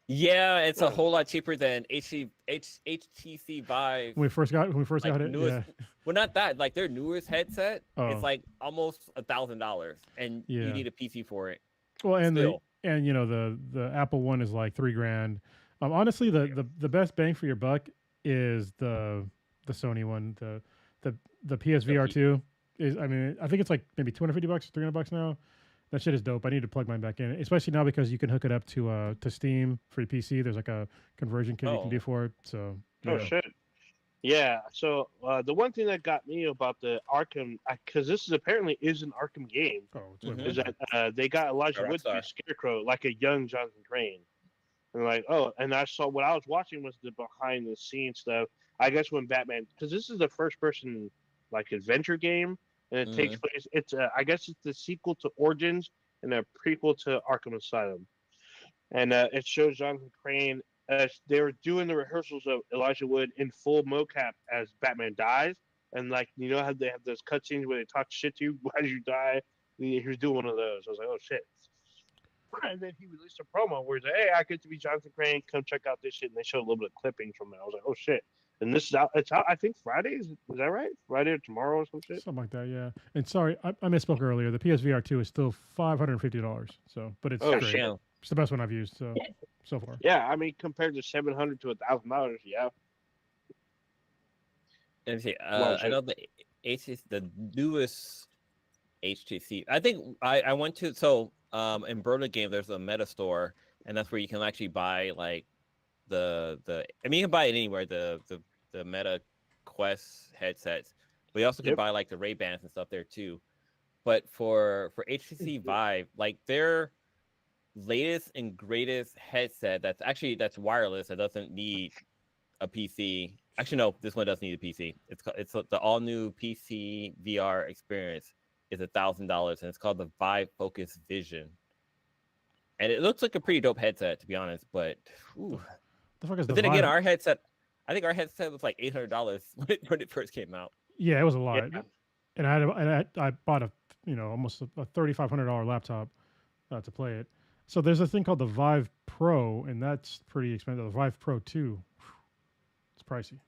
Yeah, it's a Yeah. whole lot cheaper than HTC Vive. When we first got Like, it, yeah. newest- Well, not that. Like, their newest headset, Oh. it's like almost $1,000, and Yeah. you need a PC for it. Well, and Still. you know the Apple one is like $3,000. Honestly, the best bang for your buck is the Sony one. The PSVR 2 is, I mean, I think it's like maybe $250, $300 now. That shit is dope. I need to plug mine back in, especially now because you can hook it up to Steam for your PC. There's like a conversion kit you can Oh. do for it. So Oh yeah. shit. Yeah. So the one thing that got me about the Arkham, because this is apparently is an Arkham game, Oh, it's way Mhm. better. is that they got Elijah Yeah, Wood to be Rockstar. Scarecrow, like a young Jonathan Crane. And like, oh, and I saw what I was watching was the behind the scenes stuff. I guess when Batman, because this is the first person like adventure game, and it takes place. It's I guess it's the sequel to Origins and a prequel to Arkham Asylum, and it shows Jonathan Crane as they were doing the rehearsals of Elijah Wood in full mocap as Batman dies, and like you know how they have those cutscenes where they talk shit to you as you die. He was doing one of those. I was like, oh shit. And then he released a promo where he's like, "Hey, I get to be Jonathan Crane. Come check out this shit." And they showed a little bit of clippings from it. I was like, "Oh shit!" And this is out. It's out. I think Friday. Is that right? Friday or tomorrow or some shit. Something like that, yeah. And sorry, I misspoke earlier. The PSVR 2 is still $550. So, but it's Oh, great. shit. Damn. It's the best one I've used so far. Yeah, I mean, compared to $700 to $1,000, yeah. Let me see. Well, I know the newest HTC. I think I went to, so in Berlin Game there's a Meta store, and that's where you can actually buy like the I mean, you can buy it anywhere, the Meta Quest headsets, but you also can Yep. buy like the Ray-Bans and stuff there too. But for HTC Vive, like their latest and greatest headset that's wireless, that doesn't need a PC. Actually, no, this one does need a PC. It's the all new PC VR experience is $1,000, and it's called the Vive Focus Vision. And it looks like a pretty dope headset, to be honest. But, ooh. The fuck is But the then again, Vive? I think our headset was like $800 when it first came out. Yeah, it was a lot. Yeah. And I bought almost a $3,500 laptop to play it. So there's a thing called the Vive Pro, and that's pretty expensive. The Vive Pro 2, it's pricey.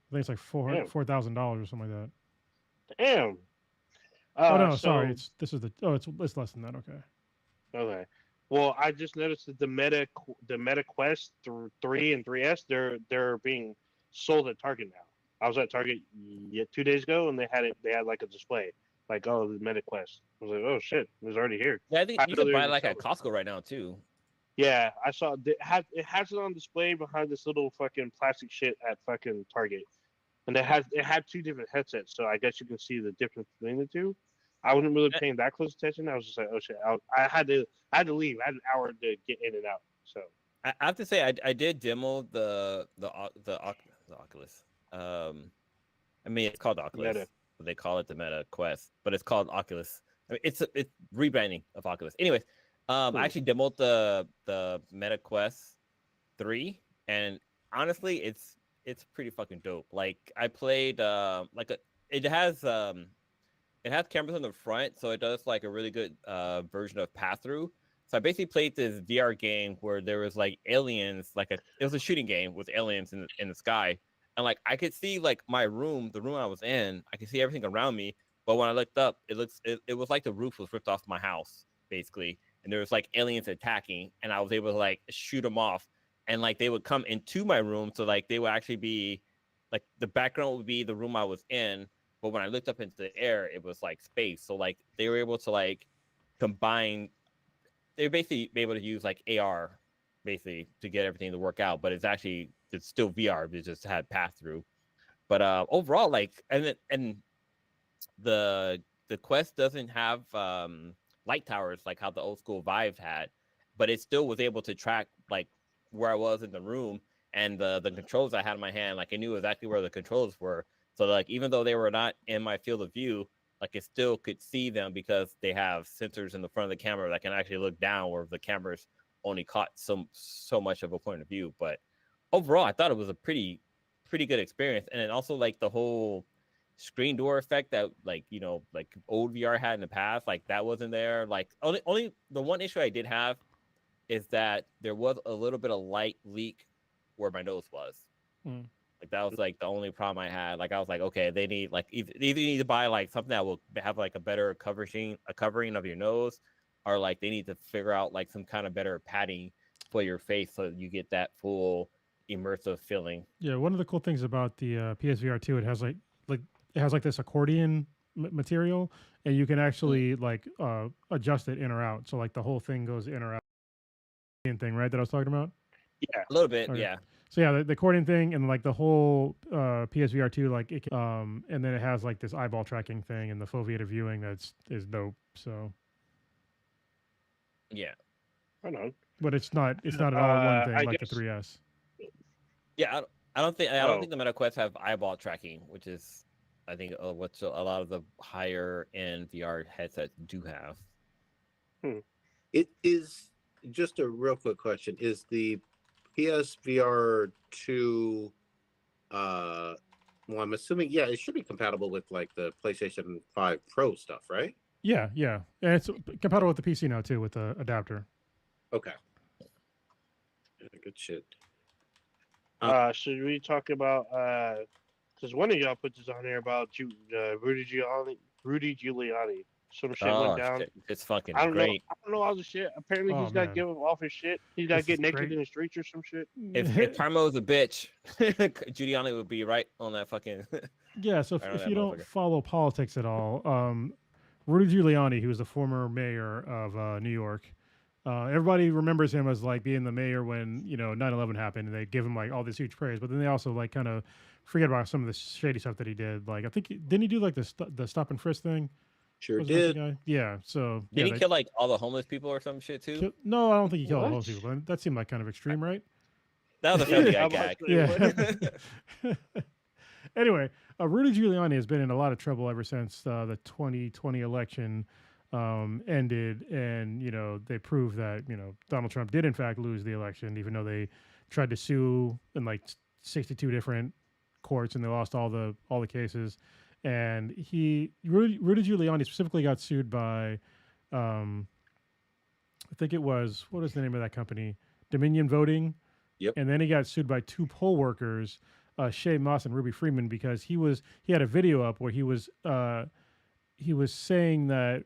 I think it's like Damn. $4,000 or something like that. Damn. Oh no, So- sorry. It's less than that. Okay. Okay. Well, I just noticed that the Meta Quest 3 and 3S they're being sold at Target now. I was at Target 2 days ago, and they had like a display, like, oh, the Meta Quest. I was like, oh shit, it was already here. Yeah, I think I you know can they're buy in like at summer. Costco right now too. Yeah, I saw it has it on display behind this little fucking plastic shit at fucking Target, and it had two different headsets, so I guess you can see the difference between the two. I wasn't really paying that close attention. I was just like, oh shit, I had to leave. I had an hour to get in and out. So I have to say, I did demo the Oculus. I mean, it's called Oculus. Meta. But they call it the Meta Quest, but it's called Oculus. I mean, it's rebranding of Oculus. Anyways, I actually demoed the Meta Quest 3, and honestly, it's pretty fucking dope. Like, I played it has cameras on the front, so it does like a really good version of pass through. So I basically played this VR game where there was like aliens, it was a shooting game with aliens in the sky, and like I could see like my room, the room I was in, I could see everything around me. But when I looked up, it was like the roof was ripped off my house basically, and there was like aliens attacking, and I was able to like shoot them off, and like they would come into my room, so like they would actually be like the background would be the room I was in. but when I looked up into the air, it was like space. So like they were able to like combine. They were basically able to use like AR basically to get everything to work out, but it's still VR. It just had pass through. But overall, like and the Quest doesn't have light towers like how the old school Vive had, but it still was able to track like where I was in the room and the controls I had in my hand. Like I knew exactly where the controls were. So like even though they were not in my field of view, like it still could see them because they have sensors in the front of the camera that can actually look down where the cameras only caught so much of a point of view. But overall, I thought it was a pretty good experience. And then also like the whole screen door effect that like like old VR had in the past, like that wasn't there. Like only the one issue I did have is that there was a little bit of light leak where my nose was. Like that was like the only problem I had. Like I was like, okay, they need like either need to buy like something that will have like a better covering of your nose, or like they need to figure out like some kind of better padding for your face so you get that full immersive feeling. Yeah, one of the cool things about the PSVR 2, it has like this accordion material, and you can actually like adjust it in or out. So like the whole thing goes in or out. Thing, right? That I was talking about. Yeah, a little bit. Okay. Yeah. So yeah, the accordion thing and like the whole PSVR 2, like it can, and then it has like this eyeball tracking thing and the foveated viewing is dope. So yeah, I don't know. but it's not at all one thing like guess, the 3S. Yeah, I don't think the Meta Quest have eyeball tracking, which is I think what a lot of the higher end VR headsets do have. It is just a real quick question: is the PSVR 2 well, I'm assuming it should be compatible with like the PlayStation 5 Pro stuff, right? Yeah, and it's compatible with the PC now too with the adapter. Okay. Yeah, good shit. Should we talk about because one of y'all put this on here about Rudy Giuliani. Some shit went down. Shit. It's fucking I great. don't know all the shit. Apparently, he's not giving off his shit. He's got to get naked in the streets or some shit. If Parmo was a bitch, Giuliani would be right on that fucking. Yeah. So if you don't follow politics at all, Rudy Giuliani, who was the former mayor of New York, everybody remembers him as like being the mayor when 9/11 happened, and they give him like all this huge praise. But then they also like kind of forget about some of the shady stuff that he did. Like I think didn't he do like the stop and frisk thing? Sure did. Yeah. So did he kill like all the homeless people or some shit too? No, I don't think he killed all those people. That seemed like kind of extreme, right? That was a Family Guy gag. Yeah. Anyway, Rudy Giuliani has been in a lot of trouble ever since the 2020 election ended, and they proved that Donald Trump did in fact lose the election, even though they tried to sue in like 62 different courts and they lost all the cases. And Rudy Giuliani specifically got sued by, I think it was, what is the name of that company? Dominion Voting. Yep. And then he got sued by two poll workers, Shay Moss and Ruby Freeman, because he had a video up where he was saying that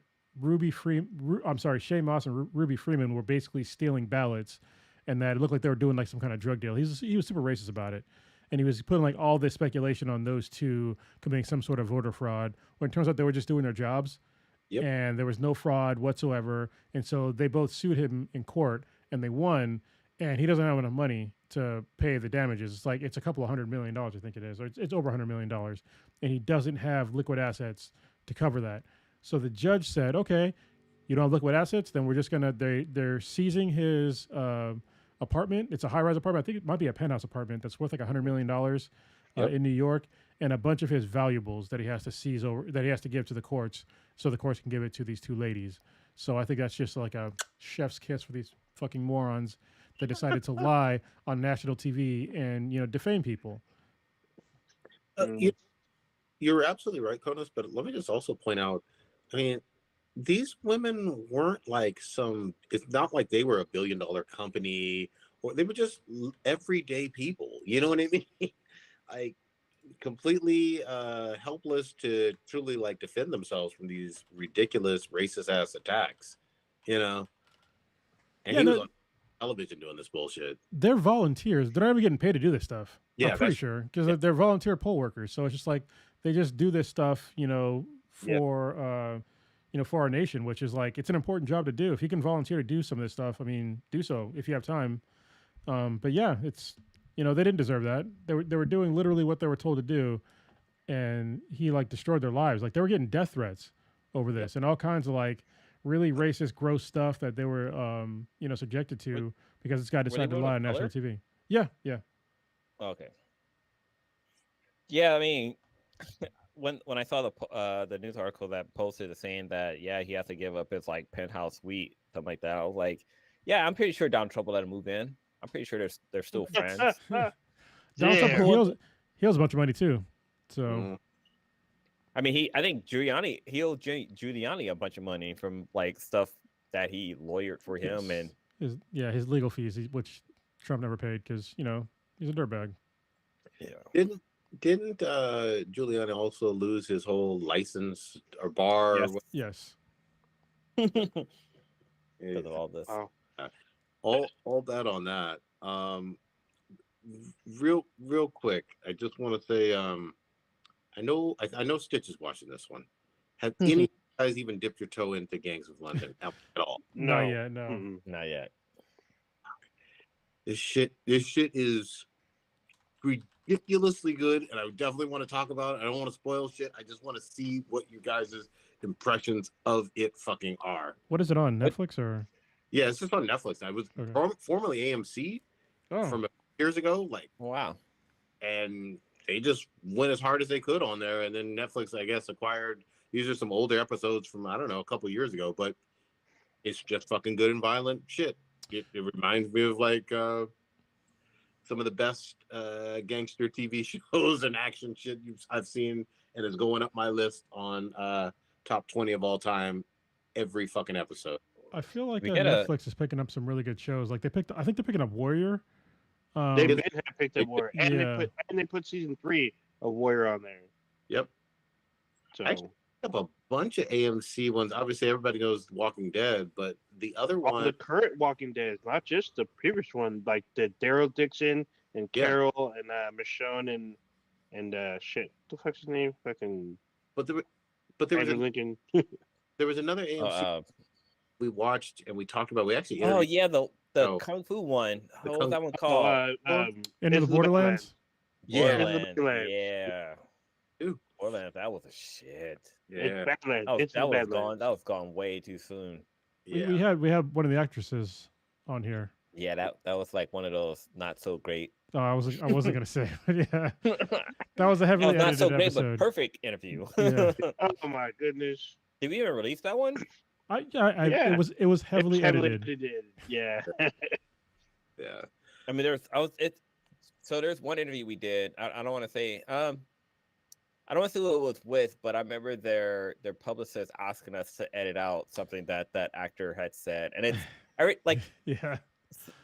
Shay Moss and Ruby Freeman were basically stealing ballots, and that it looked like they were doing like some kind of drug deal. He was super racist about it. And he was putting like all this speculation on those two committing some sort of voter fraud, when it turns out they were just doing their jobs. Yep. And there was no fraud whatsoever. And so they both sued him in court and they won. And he doesn't have enough money to pay the damages. It's a couple of $100 million, I think it is. Or it's over $100 million. And he doesn't have liquid assets to cover that. So the judge said, okay, you don't have liquid assets, then we're just going to, they're seizing his apartment. It's a high-rise apartment. I think it might be a penthouse apartment that's worth like $100 million in New York, and a bunch of his valuables that he has to seize that he has to give to the courts, so the courts can give it to these two ladies. So I think that's just like a chef's kiss for these fucking morons that decided to lie on national TV and defame people. You're absolutely right, Konos. But let me just also point out, I mean, these women weren't like it's not like they were a $1 billion company, or they were just everyday people. You know what I mean? Like completely helpless to truly like defend themselves from these ridiculous racist ass attacks, And he was on television doing this bullshit. They're volunteers. They're not even getting paid to do this stuff. Yeah, I'm pretty sure, because they're volunteer poll workers. So it's just like they just do this stuff, Yep. for for our nation, which is like it's an important job to do. If you can volunteer to do some of this stuff, I mean, do so if you have time. But yeah, it's they didn't deserve that. They were doing literally what they were told to do, and he like destroyed their lives. Like they were getting death threats over this, and all kinds of like really racist, gross stuff that they were subjected to because this guy decided to women lie of on national color? TV. Yeah, yeah. Okay. Yeah, I mean, when I saw the news article that posted saying that he has to give up his like penthouse suite, something like that, I was like, yeah, I'm pretty sure Donald Trump will let him move in. I'm pretty sure they're still friends. Donald Damn. Trump, he owes a bunch of money too. So Mm. I mean, I think he owed Giuliani a bunch of money from like stuff that he lawyered for him, and his legal fees, which Trump never paid because he's a dirtbag. Didn't Giuliani also lose his whole license or bar? Yes. Yes. Because of all this. Oh. All that on that. Real quick, I just want to say, I know Stitch is watching this one. Have any of you guys even dipped your toe into Gangs of London at all? Not yet. No. Mm-mm. Not yet. This shit is ridiculously good, and I definitely want to talk about it. I don't want to spoil shit. I just want to see what you guys' impressions of it fucking are. What is it on Netflix or? Yeah, it's just on Netflix. I was Okay. formerly AMC Oh, from years ago, Wow. and they just went as hard as they could on there. And then Netflix, I guess, acquired. These are some older episodes from I don't know a couple years ago, but it's just fucking good and violent shit. It reminds me of like some of the best gangster TV shows and action shit I've seen, and it's going up my list on top 20 of all time every fucking episode. I feel like We get a- Netflix is picking up some really good shows. Like I think they're picking up Warrior. They did- have picked up Warrior, and Yeah. they put season 3 of Warrior on there. Yep. So Actually, I have a bunch of AMC ones. Obviously, everybody knows Walking Dead, but the other all one, the current Walking Dead, not just the previous one, like the Daryl Dixon and Yeah. Carol and Michonne and shit. What the fuck's his name? Fucking but there was Andrew Lincoln. another AMC we watched and we talked about. We actually Oh interviewed- yeah, the Oh. Kung Fu one. The What was Kung- that one called? Into Into the Borderlands. Yeah. Borderlands. Borderlands. Yeah. Ooh. Borderlands. That was a shit. yeah, It's Badlands. That was, It's that was Badlands. gone. That was gone way too soon. We yeah. had one of the actresses on here. Yeah, that was like one of those not so great. Oh, I wasn't gonna say, but yeah, that was a That heavily was not edited so great, episode. but perfect interview. Yeah. Oh my goodness. Did we even release that one? Yeah. It was heavily It's edited. Yeah. Yeah. I mean, so there's one interview we did. I don't want to say I don't want to say who it was with, but I remember their publicist asking us to edit out something that actor had said, and it's Yeah.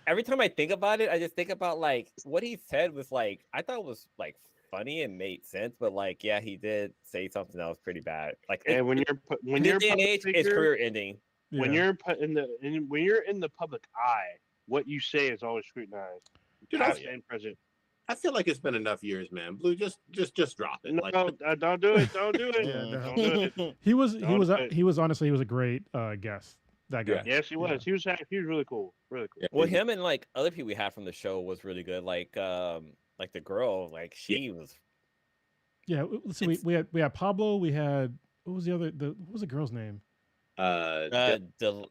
every time I think about it, I just think about like what he said was like I thought was like funny and made sense, but like yeah, he did say something that was pretty bad. Like And when in you're this day and age, it's career ending. when Yeah. when you're in the public eye, what you say is always scrutinized. Dude, Past yeah. and present. I feel like it's been enough years, man. Blue, just drop it. No, Like, don't do it. Don't do it. Yeah, no. Don't do it. He was honestly a great guest. That guy. Yeah. Yes, he was. Yeah. He was really cool. Really cool. yeah, Well, him and like other people we had from the show was really good. Like the girl, like she was. Yeah. Let's see. We had Pablo. We had what was the what was the girl's name? Del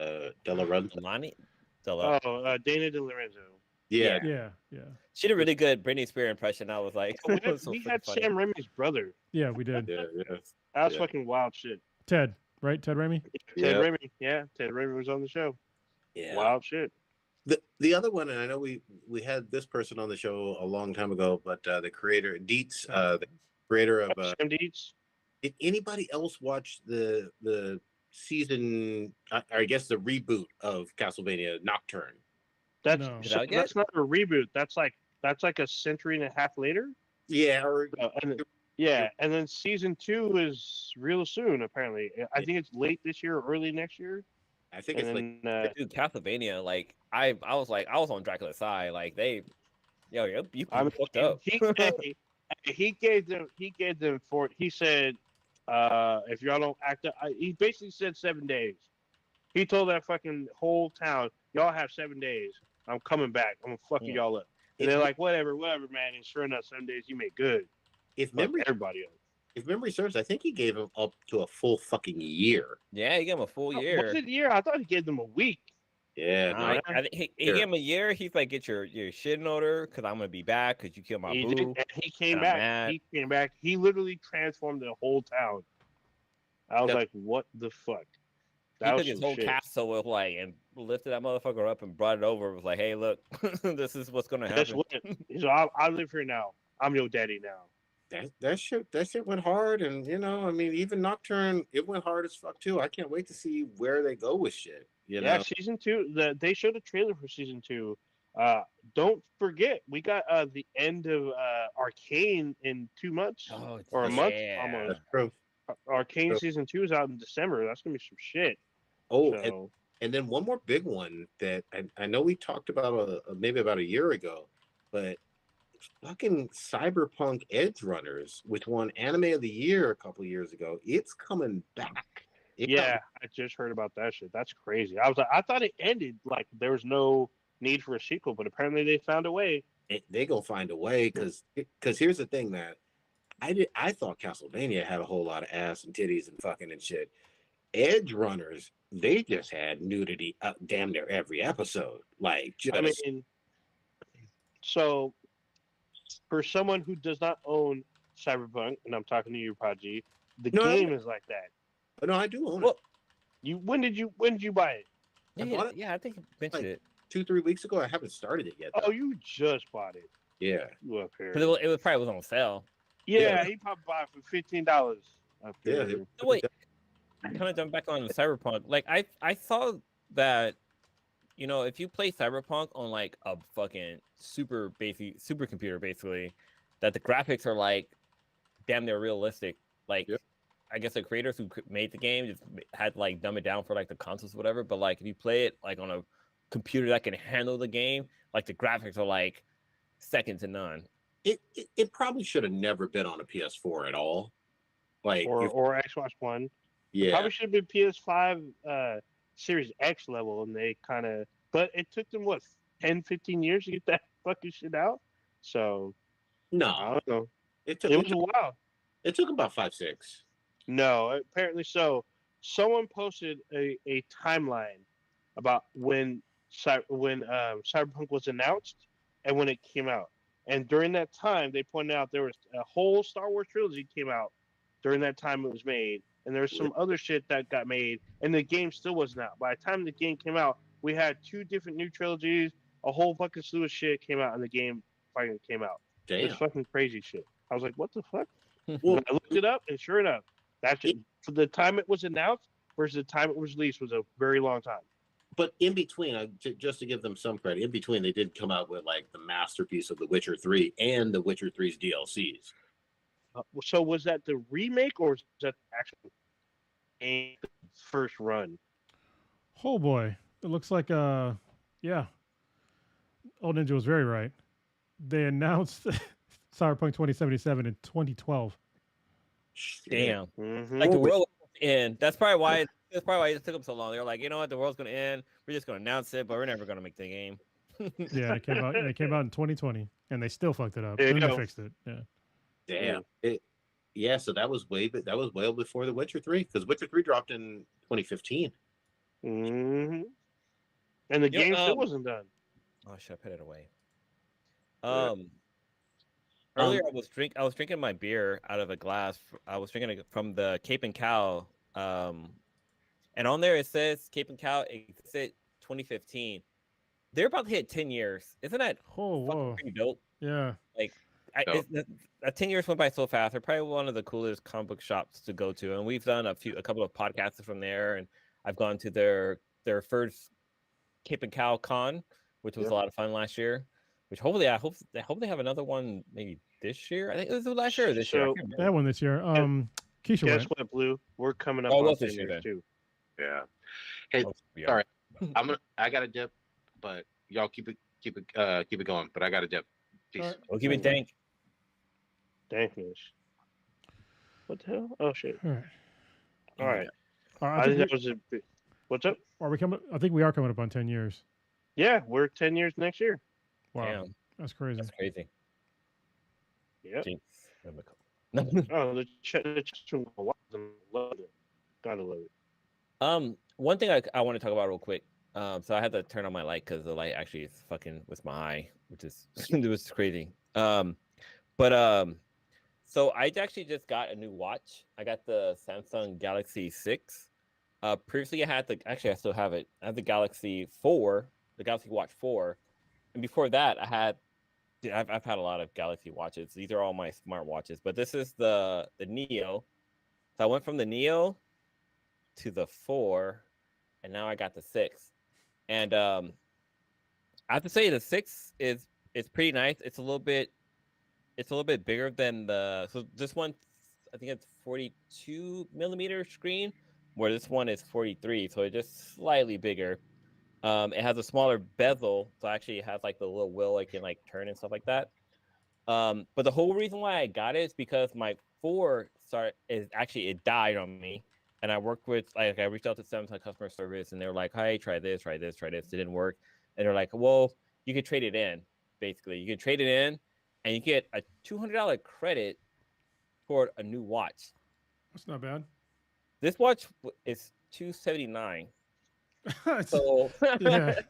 Delarenza. Delani. Oh, Dana De Lorenzo. Yeah. Yeah. Yeah. She did a really good Britney Spears impression. I was like, We it was so we freaking had funny. Sam Raimi's brother. Yeah. We did. Yeah. That was Yeah. fucking wild shit. Ted. Right. Ted Raimi. Ted Yeah. Raimi. Yeah, Ted Raimi was on the show. Yeah. Wild shit. The other one, and I know we had this person on the show a long time ago, but the creator Dietz, the creator of Sam Dietz. did anybody else watch the season? I guess the reboot of Castlevania Nocturne. That's No. Did I get- that's not a reboot. That's like a century and a half later. Yeah, or And then season 2 is real soon. Apparently, I think it's late this year or early next year. I think it's like And then, Dude, Castlevania, like I was on Dracula's side. Like you I'm hooked up. hey, he gave them four. He said, if y'all don't act up, he basically said 7 days. He told that fucking whole town, y'all have 7 days. I'm coming back. I'm fucking Yeah. y'all up. And they're like, whatever, man. And sure enough, 7 days you make good. If Fuck memory everybody up. if memory serves, I think he gave him up to a full fucking year. Yeah, he gave him a full Was year. it a year? I thought he gave them a week. Yeah, Nah, no, I think he Sure. gave him a year. He's like, get your shit in order because I'm gonna be back because you killed my He boo. did, and he came and I'm back. mad. He came back. He literally transformed the whole town. I was Yep. like, what the fuck? He That took was his some whole shit. castle with like and lifted that motherfucker up and brought it over. It was like, hey, look, this is what's gonna Guess happen. what? So I live here now. I'm your daddy now. that shit went hard, and I mean, even Nocturne, it went hard as fuck too. I can't wait to see where they go with shit. Yeah, season 2. They showed a trailer for season 2. Don't forget, we got the end of Arcane in 2 months Oh, or a month yeah. almost. That's true. Arcane True. season 2 is out in December. That's gonna be some shit. Oh, So and then one more big one that I know we talked about maybe about a year ago, but fucking Cyberpunk Edge Runners, which won Anime of the Year a couple years ago, it's coming back. yeah, I just heard about that shit. That's crazy. I was like, I thought it ended. Like there was no need for a sequel, but apparently they found a way. They gonna find a way because here's the thing that I thought Castlevania had a whole lot of ass and titties and fucking and shit. Edge Runners, they just had nudity damn near every episode. Like, just, I mean, so for someone who does not own Cyberpunk, and I'm talking to you, Prodigy, the No, game is like that. but no, I do own Well, When did you buy it? I Yeah, bought it, yeah, I think you mentioned like, it. 2-3 weeks ago. I haven't started it yet. Oh, Though. you just bought it. Yeah, You up here? 'Cause it was probably was on sale. Yeah, Yeah. he probably bought it for $15. Up yeah. here. So wait, kind of jump back on Cyberpunk. Like I saw that, if you play Cyberpunk on like a fucking super basic supercomputer, basically, that the graphics are like damn near realistic. Like, Yep. I guess the creators who made the game just had to like dumb it down for like the consoles or whatever. But like if you play it like on a computer that can handle the game, like the graphics are like second to none. It probably should have never been on a PS4 at all. Like, Or Xbox One. yeah, Probably should have been PS5 Series X level, and they kind of. But it took them what 10, 15 years to get that fucking shit out. So I no, don't know. it took It was a while. it took about 5-6. No, apparently so. Someone posted a timeline about when Cyberpunk was announced and when it came out. And during that time, they pointed out there was a whole Star Wars trilogy came out during that time it was made, and there's some other shit that got made, and the game still wasn't out. By the time the game came out, we had 2 different new trilogies, a whole fucking slew of shit came out, and the game finally came out. Damn. It's fucking crazy shit. I was like, what the fuck? Well, I looked it up, and sure enough, that's it. For the time it was announced versus the time it was released was a very long time. but in between, just to give them some credit, in between they did come out with like the masterpiece of The Witcher 3 and The Witcher 3's DLCs. So was that the remake or was that the actual game first run? Oh boy, it looks like yeah. Old Ninja was very right. They announced Cyberpunk 2077 in 2012. Damn. Mm-hmm. Like the world was gonna end. That's probably why it took them so long. They're like, you know what, the world's gonna end. We're just gonna announce it, but we're never gonna make the game. Yeah, it came out. It came out in 2020, and they still fucked it up. There you Then they go. fixed it. Yeah. Damn. Yeah, so that was well before The Witcher 3 because Witcher 3 dropped in 2015. Mm-hmm. And the Yo, game still wasn't done. Oh, should I put it away? Yeah. Earlier I was drinking my beer out of a glass. I was drinking it from the Cape and Cow. And on there it says Cape and Cow existed 2015. They're about to hit 10 years. Isn't that Oh, fucking whoa. pretty dope? Yeah. Dope. 10 years went by so fast. They're probably one of the coolest comic book shops to go to, and we've done a couple of podcasts from there. And I've gone to their first Cape and Cow Con, which was a lot of fun last year. Which hopefully I hope they have another one maybe this year. I think it was last year or this year. I So- can't That remember. one this year. Keisha Guess went. what, Blue? We're coming up Oh, on what's 10 this year years then? too. Yeah. Hey, Yeah. sorry. I got to dip, but y'all keep it going. But I got to dip. Peace. All right. We'll keep it dank. Dankness. What the hell? Oh shit! All right. All right. I I think think that was a. What's up? are we coming? I think we are coming up on 10 years. Yeah, we're 10 years next year. Wow, Damn, that's crazy. that's crazy. Yep. Jinx. Oh, the chat room. Love it. Gotta love it. One thing I want to talk about real quick. So I had to turn on my light because the light actually is fucking with my eye, which is it was crazy. But so I actually just got a new watch. I got the Samsung Galaxy 6. Previously I had I still have it. I had the Galaxy 4, the Galaxy Watch 4, and before that I've had a lot of Galaxy watches. These are all my smart watches, but this is the Neo. So I went from the Neo to the 4, and now I got the 6. And I have to say the 6 is pretty nice. It's a little bit bigger than so this one, I think it's 42 millimeter screen, where this one is 43, so it's just slightly bigger. It has a smaller bezel, so actually it has like the little wheel I can like turn and stuff like that. But the whole reason why I got it is because my 4 it died on me, and I worked with I reached out to Samsung customer service, and they were like, "Hey, try this, try this, try this." It didn't work, and they're like, "Well, you could trade it in. Basically, you can trade it in, and you get a $200 credit toward a new watch." That's not bad. This watch is $279. It's- So yeah.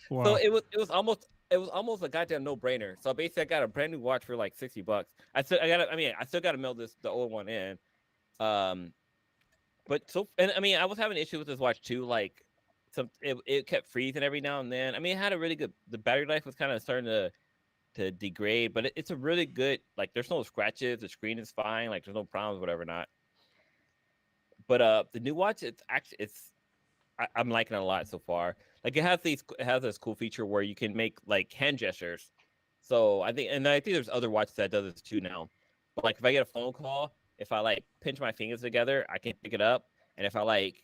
Wow. so it was almost a goddamn no brainer. So basically, I got a brand new watch for like $60. I still got to mail the old one in. But I was having issues with this watch too. Like, it kept freezing every now and then. I mean, it had a really good. The battery life was kind of starting to degrade, but it's a really good. Like, there's no scratches. The screen is fine. Like, there's no problems, whatever not. But the new watch, I'm liking it a lot so far. Like, it has this cool feature where you can make like hand gestures. So I think there's other watches that does this too now. But like, if I get a phone call, if I like pinch my fingers together, I can pick it up. And if I like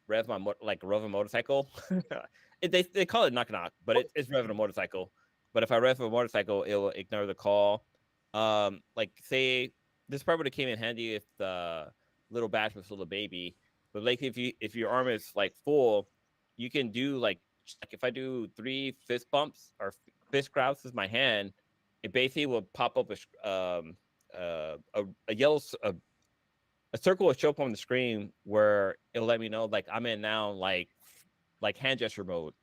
rev a motorcycle, they call it knock knock, but it's revving a motorcycle. But if I rev a motorcycle, it will ignore the call. Like, say this probably would have came in handy if the little batch was still a baby. But like, if your arm is like full, you can do like if I do 3 fist bumps or fist grabs with my hand, it basically will pop up a yellow a circle will show up on the screen where it'll let me know like I'm in now like hand gesture mode,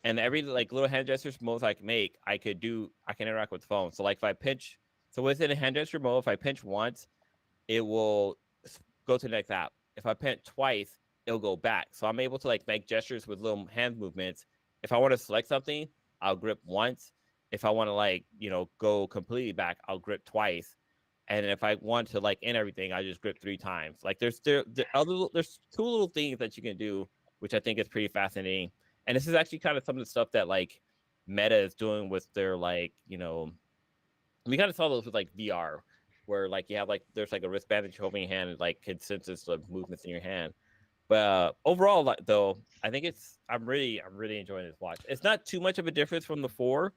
and every like little hand gestures modes I can make, I can interact with the phone. So like if I pinch, so within a hand gesture mode, if I pinch once, it will go to the next app. If I pinch twice, it'll go back. So I'm able to like make gestures with little hand movements. If I want to select something, I'll grip once. If I want to like, go completely back, I'll grip twice. And if I want to like end everything, I just grip 3 times. Like there's 2 little things that you can do, which I think is pretty fascinating. And this is actually kind of some of the stuff that like Meta is doing with their like, we kind of saw those with like VR, where like you have like there's like a wristband that you hold in your hand and like can sense the movements in your hand. But overall, like, though, I think I'm really enjoying this watch. It's not too much of a difference from the 4,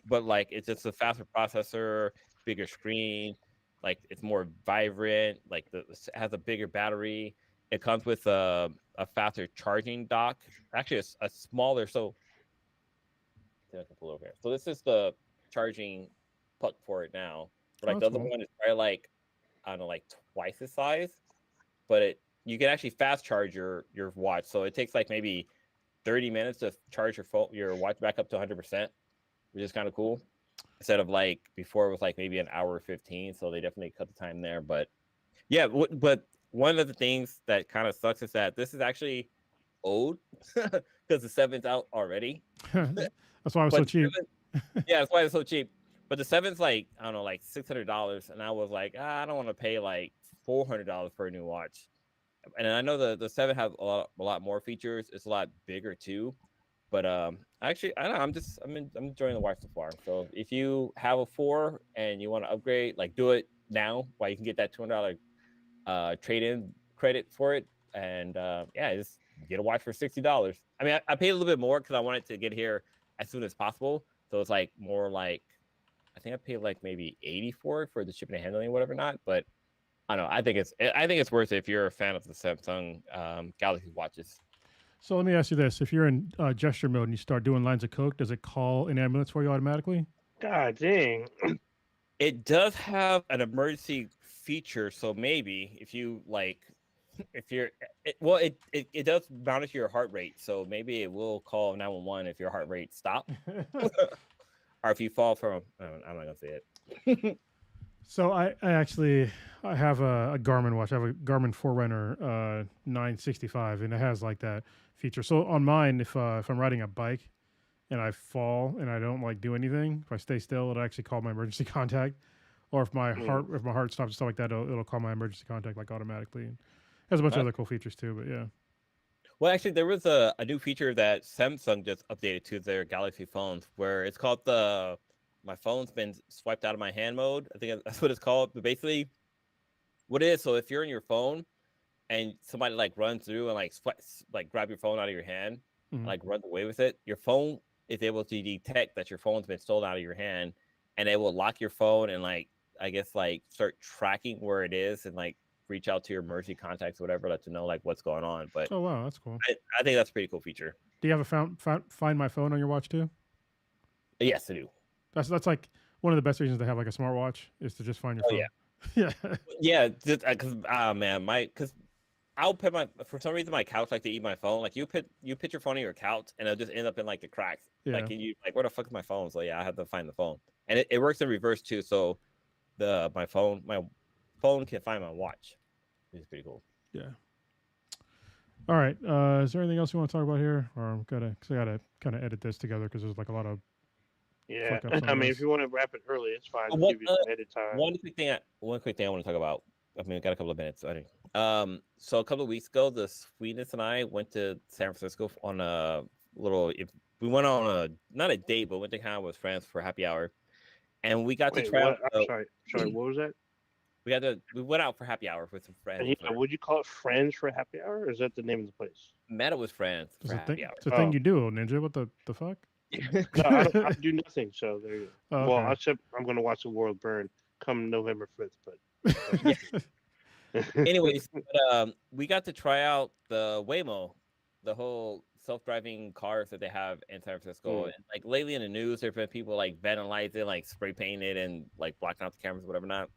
but like it's just a faster processor, bigger screen, like it's more vibrant, like it has a bigger battery. It comes with a faster charging dock, actually a smaller. So I can pull over here. So this is the charging puck for it now. But like the other one is probably like, I don't know, like twice the size, but you can actually fast charge your watch. So it takes like maybe 30 minutes to charge your watch back up to 100%, which is kind of cool. Instead of like before it was like maybe an hour 15. So they definitely cut the time there. But yeah, but one of the things that kind of sucks is that this is actually old because the 7's out already. That's why it was so cheap. Yeah, that's why it's so cheap. But the 7's like, I don't know, like $600, and I was like, I don't want to pay like $400 for a new watch. And I know the 7 has a lot more features. It's a lot bigger too. But actually, I don't know. I'm enjoying the watch so far. So if you have a 4 and you want to upgrade, like do it now while you can get that $200 trade-in credit for it. And just get a watch for $60. I mean, I paid a little bit more because I wanted to get here as soon as possible. So it's like more like I think I paid like maybe 80 for the shipping and handling, whatever not. But I don't know. I think it's worth it if you're a fan of the Samsung Galaxy watches. So let me ask you this: if you're in gesture mode and you start doing lines of coke, does it call an ambulance for you automatically? God dang. It does have an emergency feature, so maybe if you like, if you're, it does monitor your heart rate, so maybe it will call 911 if your heart rate stops, or if you fall from. I'm not gonna say it. So I have a Garmin watch. I have a Garmin Forerunner 965, and it has like that feature. So on mine, if I'm riding a bike and I fall and I don't like do anything, if I stay still, it'll actually call my emergency contact. Or if my heart stops and stuff like that, it'll call my emergency contact like automatically. And it has a bunch of other cool features too. But yeah. Well, actually, there was a new feature that Samsung just updated to their Galaxy phones, where it's called the "my phone's been swiped out of my hand" mode. I think that's what it's called. But basically, what it is, so if you're in your phone and somebody like runs through and like grab your phone out of your hand, Mhm. like run away with it, your phone is able to detect that your phone's been stolen out of your hand, and it will lock your phone and like I guess like start tracking where it is and like reach out to your emergency contacts, whatever, let to know like what's going on. But Oh wow, that's cool. I think that's a pretty cool feature. Do you have a Find My Phone on your watch too? Yes, I do. That's like one of the best reasons to have like a smartwatch is to just find your phone. Yeah. Yeah. Yeah, just because man, because I'll put for some reason my couch like to eat my phone. Like you put your phone in your couch and it'll just end up in like the cracks. Yeah. Like and you like where the fuck is my phone? So yeah, I have to find the phone, and it works in reverse too. So my phone can find my watch. It's pretty cool. Yeah. All right. Is there anything else you want to talk about here, or I gotta kind of edit this together because there's like a lot of Yeah. fuck ups on I mean, this. if you want to wrap it early, it's fine. One- Give you some edit time. One quick thing I want to talk about. I mean, we got a couple of minutes. So a couple of weeks ago, the Sweetness and I went to San Francisco on a little. We went on a not a date, but went to hang out with friends for happy hour, and we got Wait, to try what? out. I'm sorry. What was that? We went out for happy hour with some friends. And would you call it Friends for Happy Hour? Or is that the name of the place? Met up with friends It's for a thing. happy hour. It's a thing Oh. you do, Ninja. What the fuck? No, I do nothing. So there you go. Oh, Well, okay. except I'm going to watch the world burn come November 5th. But Anyways, we got to try out the Waymo, the whole self-driving cars that they have in San Francisco. And like lately in the news, there've been people like vandalize it, like spray paint it, and like blocking out the cameras, whatever not.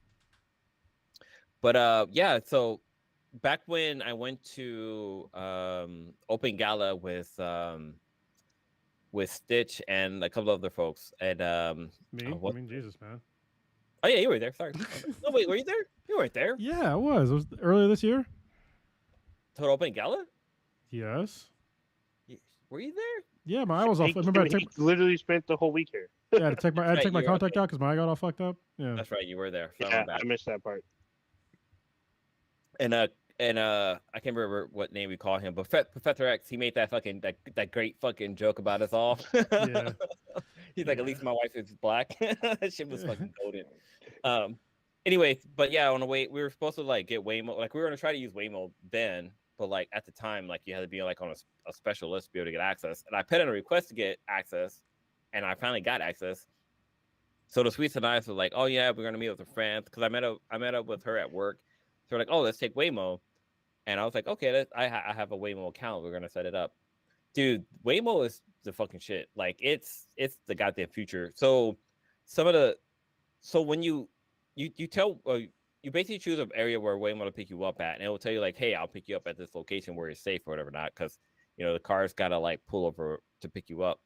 But yeah, so back when I went to Open Gala with Stitch and a couple of other folks, and Me? what- I mean, Jesus, man. oh yeah, you were there. Sorry. No, wait, were you there? You weren't there. Yeah, it was. It was earlier this year. Total Open Gala. Yes. Were you there? Yeah, my eye was off. I remember I he literally spent the whole week here. had to take my Right, you were contact okay. out because my eye got all fucked up. Yeah. That's right, you were there. So Yeah, I'm bad. I missed that part. And I can't remember what name we call him, but Professor X, he made that fucking that great fucking joke about us all. Yeah. He's like, at least my wife is black. That shit was fucking golden. Anyways, but yeah, on the way we were supposed to like get Waymo, like we were gonna try to use Waymo then, but like at the time, like you had to be like on a special list to be able to get access. And I put in a request to get access, and I finally got access. So the Sweets and I were like, oh yeah, we're gonna meet with a friend because I met up with her at work. So we're like, oh, let's take Waymo. And I was like, okay, I have a Waymo account. We're gonna set it up. Dude, Waymo is the fucking shit. Like it's the goddamn future. So when you basically choose an area where Waymo will pick you up at, and it will tell you like, hey, I'll pick you up at this location where it's safe or whatever not, because the car's gotta like pull over to pick you up.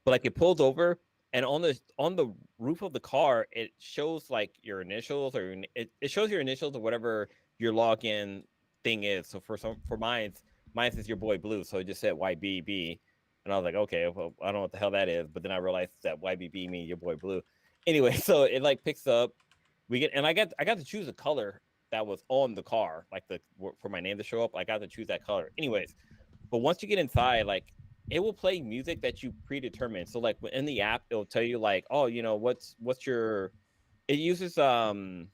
But like it pulls over, and on the roof of the car, it shows like your initials, or it shows your initials or whatever your login thing is. So for mine is your boy Blue, so it just said YBB, and I was like, okay, well, I don't know what the hell that is, but then I realized that YBB means your boy Blue. Anyway, so it like picks up. I got to choose a color that was on the car, like for my name to show up. I got to choose that color. Anyways, but once you get inside, like it will play music that you predetermine. So like in the app, it'll tell you like, oh, what's your. It uses iHeartMedia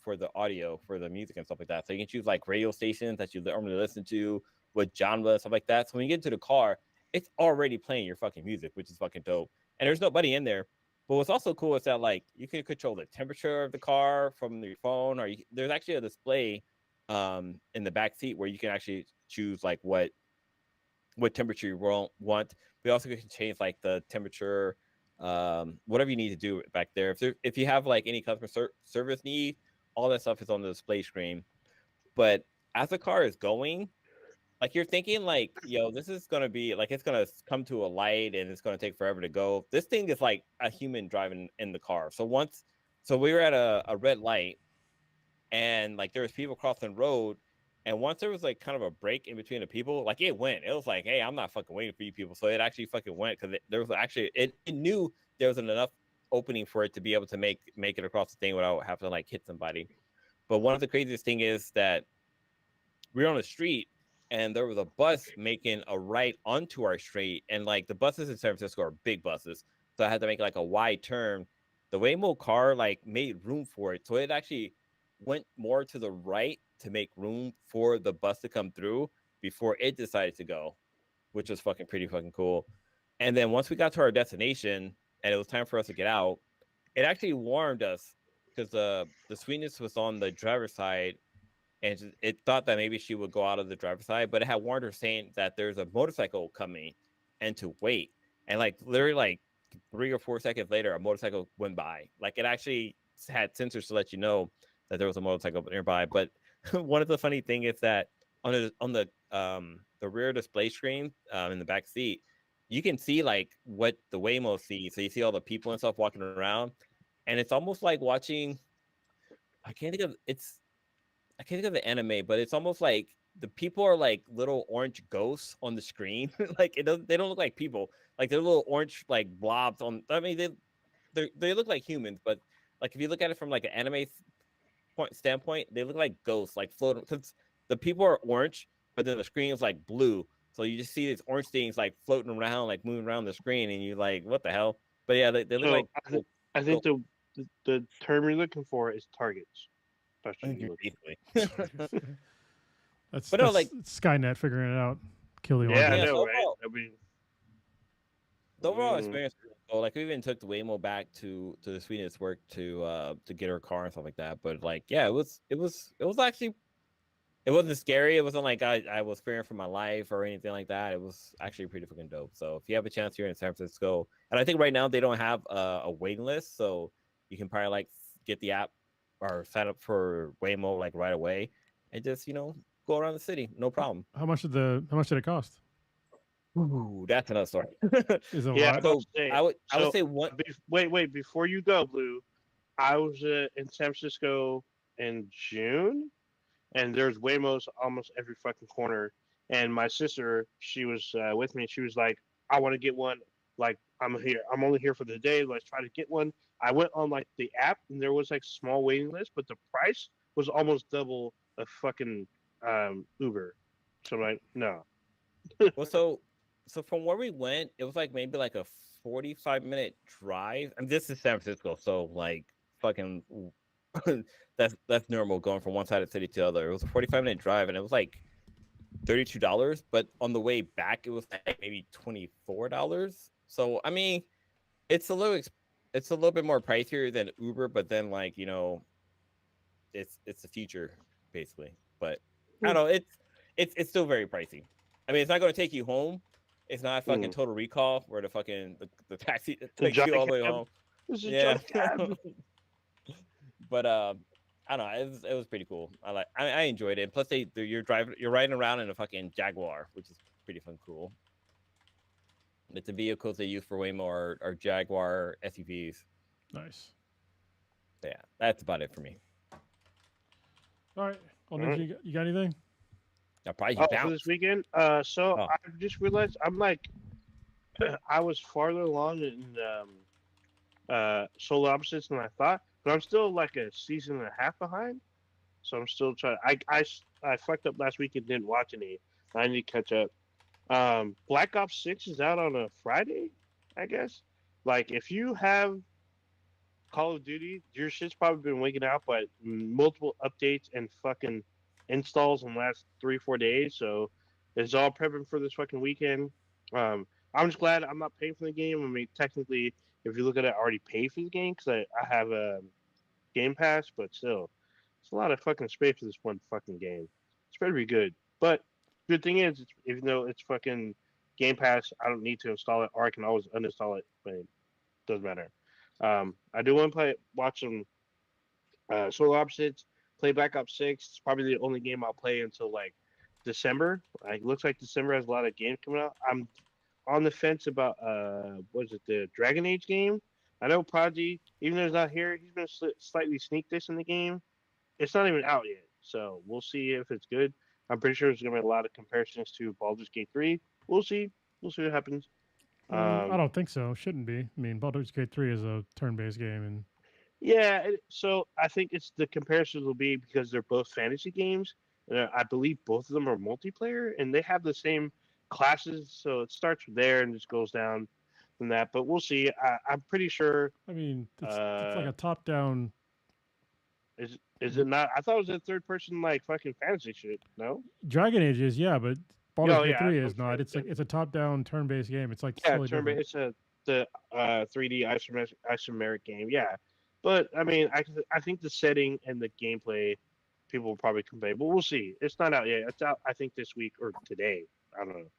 for the audio, for the music and stuff like that. So you can choose like radio stations that you normally listen to, what genre, stuff like that. So when you get into the car, it's already playing your fucking music, which is fucking dope. And there's nobody in there. But what's also cool is that like you can control the temperature of the car from your phone, or there's actually a display in the back seat where you can actually choose like what temperature you want. We also can change like the temperature, whatever you need to do back there. If you have like any customer service need, all that stuff is on the display screen. But as the car is going, like you're thinking like, yo, this is gonna be like it's gonna come to a light and it's gonna take forever to go. This thing is like a human driving in the car. So we were at a red light, and like there was people crossing the road, and once there was like kind of a break in between the people, like it went. It was like, hey, I'm not fucking waiting for you people. So it actually fucking went because there was actually it knew there was enough opening for it to be able to make it across the thing without having to like hit somebody. But one of the craziest thing is that we were on the street and there was a bus making a right onto our street, and like the buses in San Francisco are big buses, so I had to make like a wide turn. The Waymo car like made room for it, so it actually went more to the right to make room for the bus to come through before it decided to go, which was pretty fucking cool. And then once we got to our destination and it was time for us to get out, it actually warned us because the sweetness was on the driver's side, and it thought that maybe she would go out of the driver's side, but it had warned her saying that there's a motorcycle coming and to wait. And like literally like 3 or 4 seconds later, a motorcycle went by. Like it actually had sensors to let you know that there was a motorcycle nearby. But one of the funny thing is that on the rear display screen in the back seat, you can see like what the Waymo sees. So you see all the people and stuff walking around, and it's almost like watching. I can't think of the anime, but it's almost like the people are like little orange ghosts on the screen. Like they don't look like people. Like they're little orange like blobs on. I mean, they look like humans, but like if you look at it from like an anime standpoint, they look like ghosts, like floating. Because the people are orange, but then the screen is like blue. So you just see these orange things like floating around, like moving around the screen, and you're like, what the hell? But yeah, they look So like. I think the term you're looking for is targets. That's what you're looking Basically. That's But no, like Skynet figuring it out. Kill the for. Yeah, I orange. Yeah, know, so right? overall- I mean, the overall experience was really cool. Like we even took the Waymo back to the Sweetness work to get her car and stuff like that. But like, yeah, it was actually, it wasn't scary. It wasn't like I was fearing for my life or anything like that. It was actually pretty fucking dope. So if you have a chance here in San Francisco, and I think right now they don't have a waiting list, so you can probably like get the app or sign up for Waymo like right away and just go around the city, no problem. How much did it cost? Ooh, that's another story. Is it a yeah. lot? So I would So, say one. wait, before you go, Blue. I was in San Francisco in June, and there's Waymos almost every fucking corner. And my sister, she was with me. She was like, "I want to get one. Like, I'm here. I'm only here for the day. Let's try to get one." I went on like the app, and there was like small waiting list, but the price was almost double a fucking Uber. So I'm like, no. Well, so from where we went, it was like maybe like a 45-minute drive. I mean, this is San Francisco, so like fucking that's normal going from one side of the city to the other. It was a 45-minute drive, and it was like $32. But on the way back, it was like maybe $24. So I mean, it's a little bit more pricier than Uber, but then like it's the future basically. But I don't know, it's still very pricey. I mean, it's not going to take you home. It's not fucking Total Recall where the taxi takes you all the way home. This is Yeah. just cab. But I don't know. It was pretty cool. I enjoyed it. Plus, you're riding around in a fucking Jaguar, which is pretty fun, cool. But the vehicles they use for Waymo are Jaguar SUVs. Nice. Yeah, that's about it for me. All right. Well, All Nick, right. you got anything? I'll probably For bounce. this weekend. So Oh. I just realized I'm like, I was farther along in Solar Opposites than I thought, but I'm still like a season and a half behind. So I'm still trying. I fucked up last week and didn't watch any. I need to catch up. Black Ops 6 is out on a Friday, I guess. Like if you have Call of Duty, your shit's probably been waking out by multiple updates and fucking installs in the last 3-4 days. So it's all prepping for this fucking weekend. I'm just glad I'm not paying for the game. I mean, technically, if you look at it, I already paid for the game because I have a Game Pass, but still, it's a lot of fucking space for this one fucking game. It's better be good. But good thing is, even though it's fucking Game Pass, I don't need to install it, or I can always uninstall it, but it doesn't matter. I do want to watch some Solar Opposites, play Black Ops 6. It's probably the only game I'll play until like December. Like, looks like December has a lot of games coming out. I'm on the fence about what is it, the Dragon Age game? I know Prodigy, even though he's not here, he's been slightly sneak this in the game. It's not even out yet, so we'll see if it's good. I'm pretty sure there's gonna be a lot of comparisons to Baldur's Gate 3. We'll see. We'll see what happens. I don't think so. Shouldn't be. I mean, Baldur's Gate 3 is a turn-based game, and Yeah, so I think it's the comparisons will be because they're both fantasy games, and I believe both of them are multiplayer, and they have the same classes, so it starts from there and just goes down from that. But we'll see. I'm pretty sure. I mean, it's like a top-down. Is it not? I thought it was a third person like fucking fantasy shit. No. Dragon Age is, yeah, but Baldur's Oh, Gate yeah, 3 I'm is not. sorry. It's like it's a top-down turn-based game. It's like Yeah, totally turn different. it's the 3D isomeric game. Yeah, but I mean, I think the setting and the gameplay people will probably complain, but we'll see. It's not out yet. It's out I think this week or today. I don't know.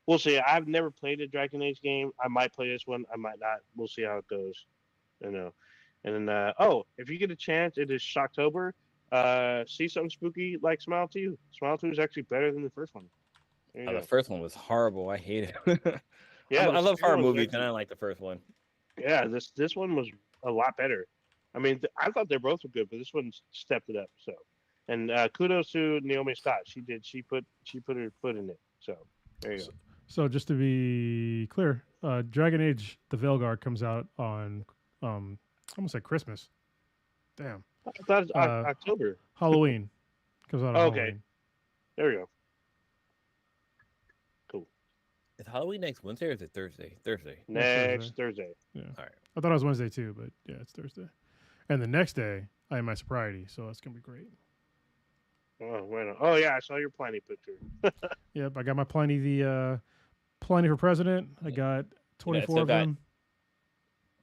We'll see. I've never played a Dragon Age game. I might play this one. I might not. We'll see how it goes. You know. And then if you get a chance, it is Shocktober. See something spooky like Smile 2. Smile 2 is actually better than the first one. There you The go. first one was horrible. I hate it. Yeah, I the love second horror one was movies, actually- and I like the first one. Yeah, this one was a lot better. I mean, I thought they both were good, but this one stepped it up. So, and kudos to Naomi Scott. She put her foot in it. So there you go. So just to be clear, Dragon Age: The Veilguard comes out on I'm gonna say Christmas. Damn, I thought it was uh, October. Halloween comes out on Okay. Halloween. There we go. Is Halloween next Wednesday or is it Thursday? Thursday. Next Thursday. I thought it was Wednesday too, but yeah, it's Thursday. And the next day, I am my sobriety, so that's gonna be great. Oh, wait. Oh yeah, I saw your Pliny picture. Yep, I got my Pliny Pliny for president. I got 24 still of got- them.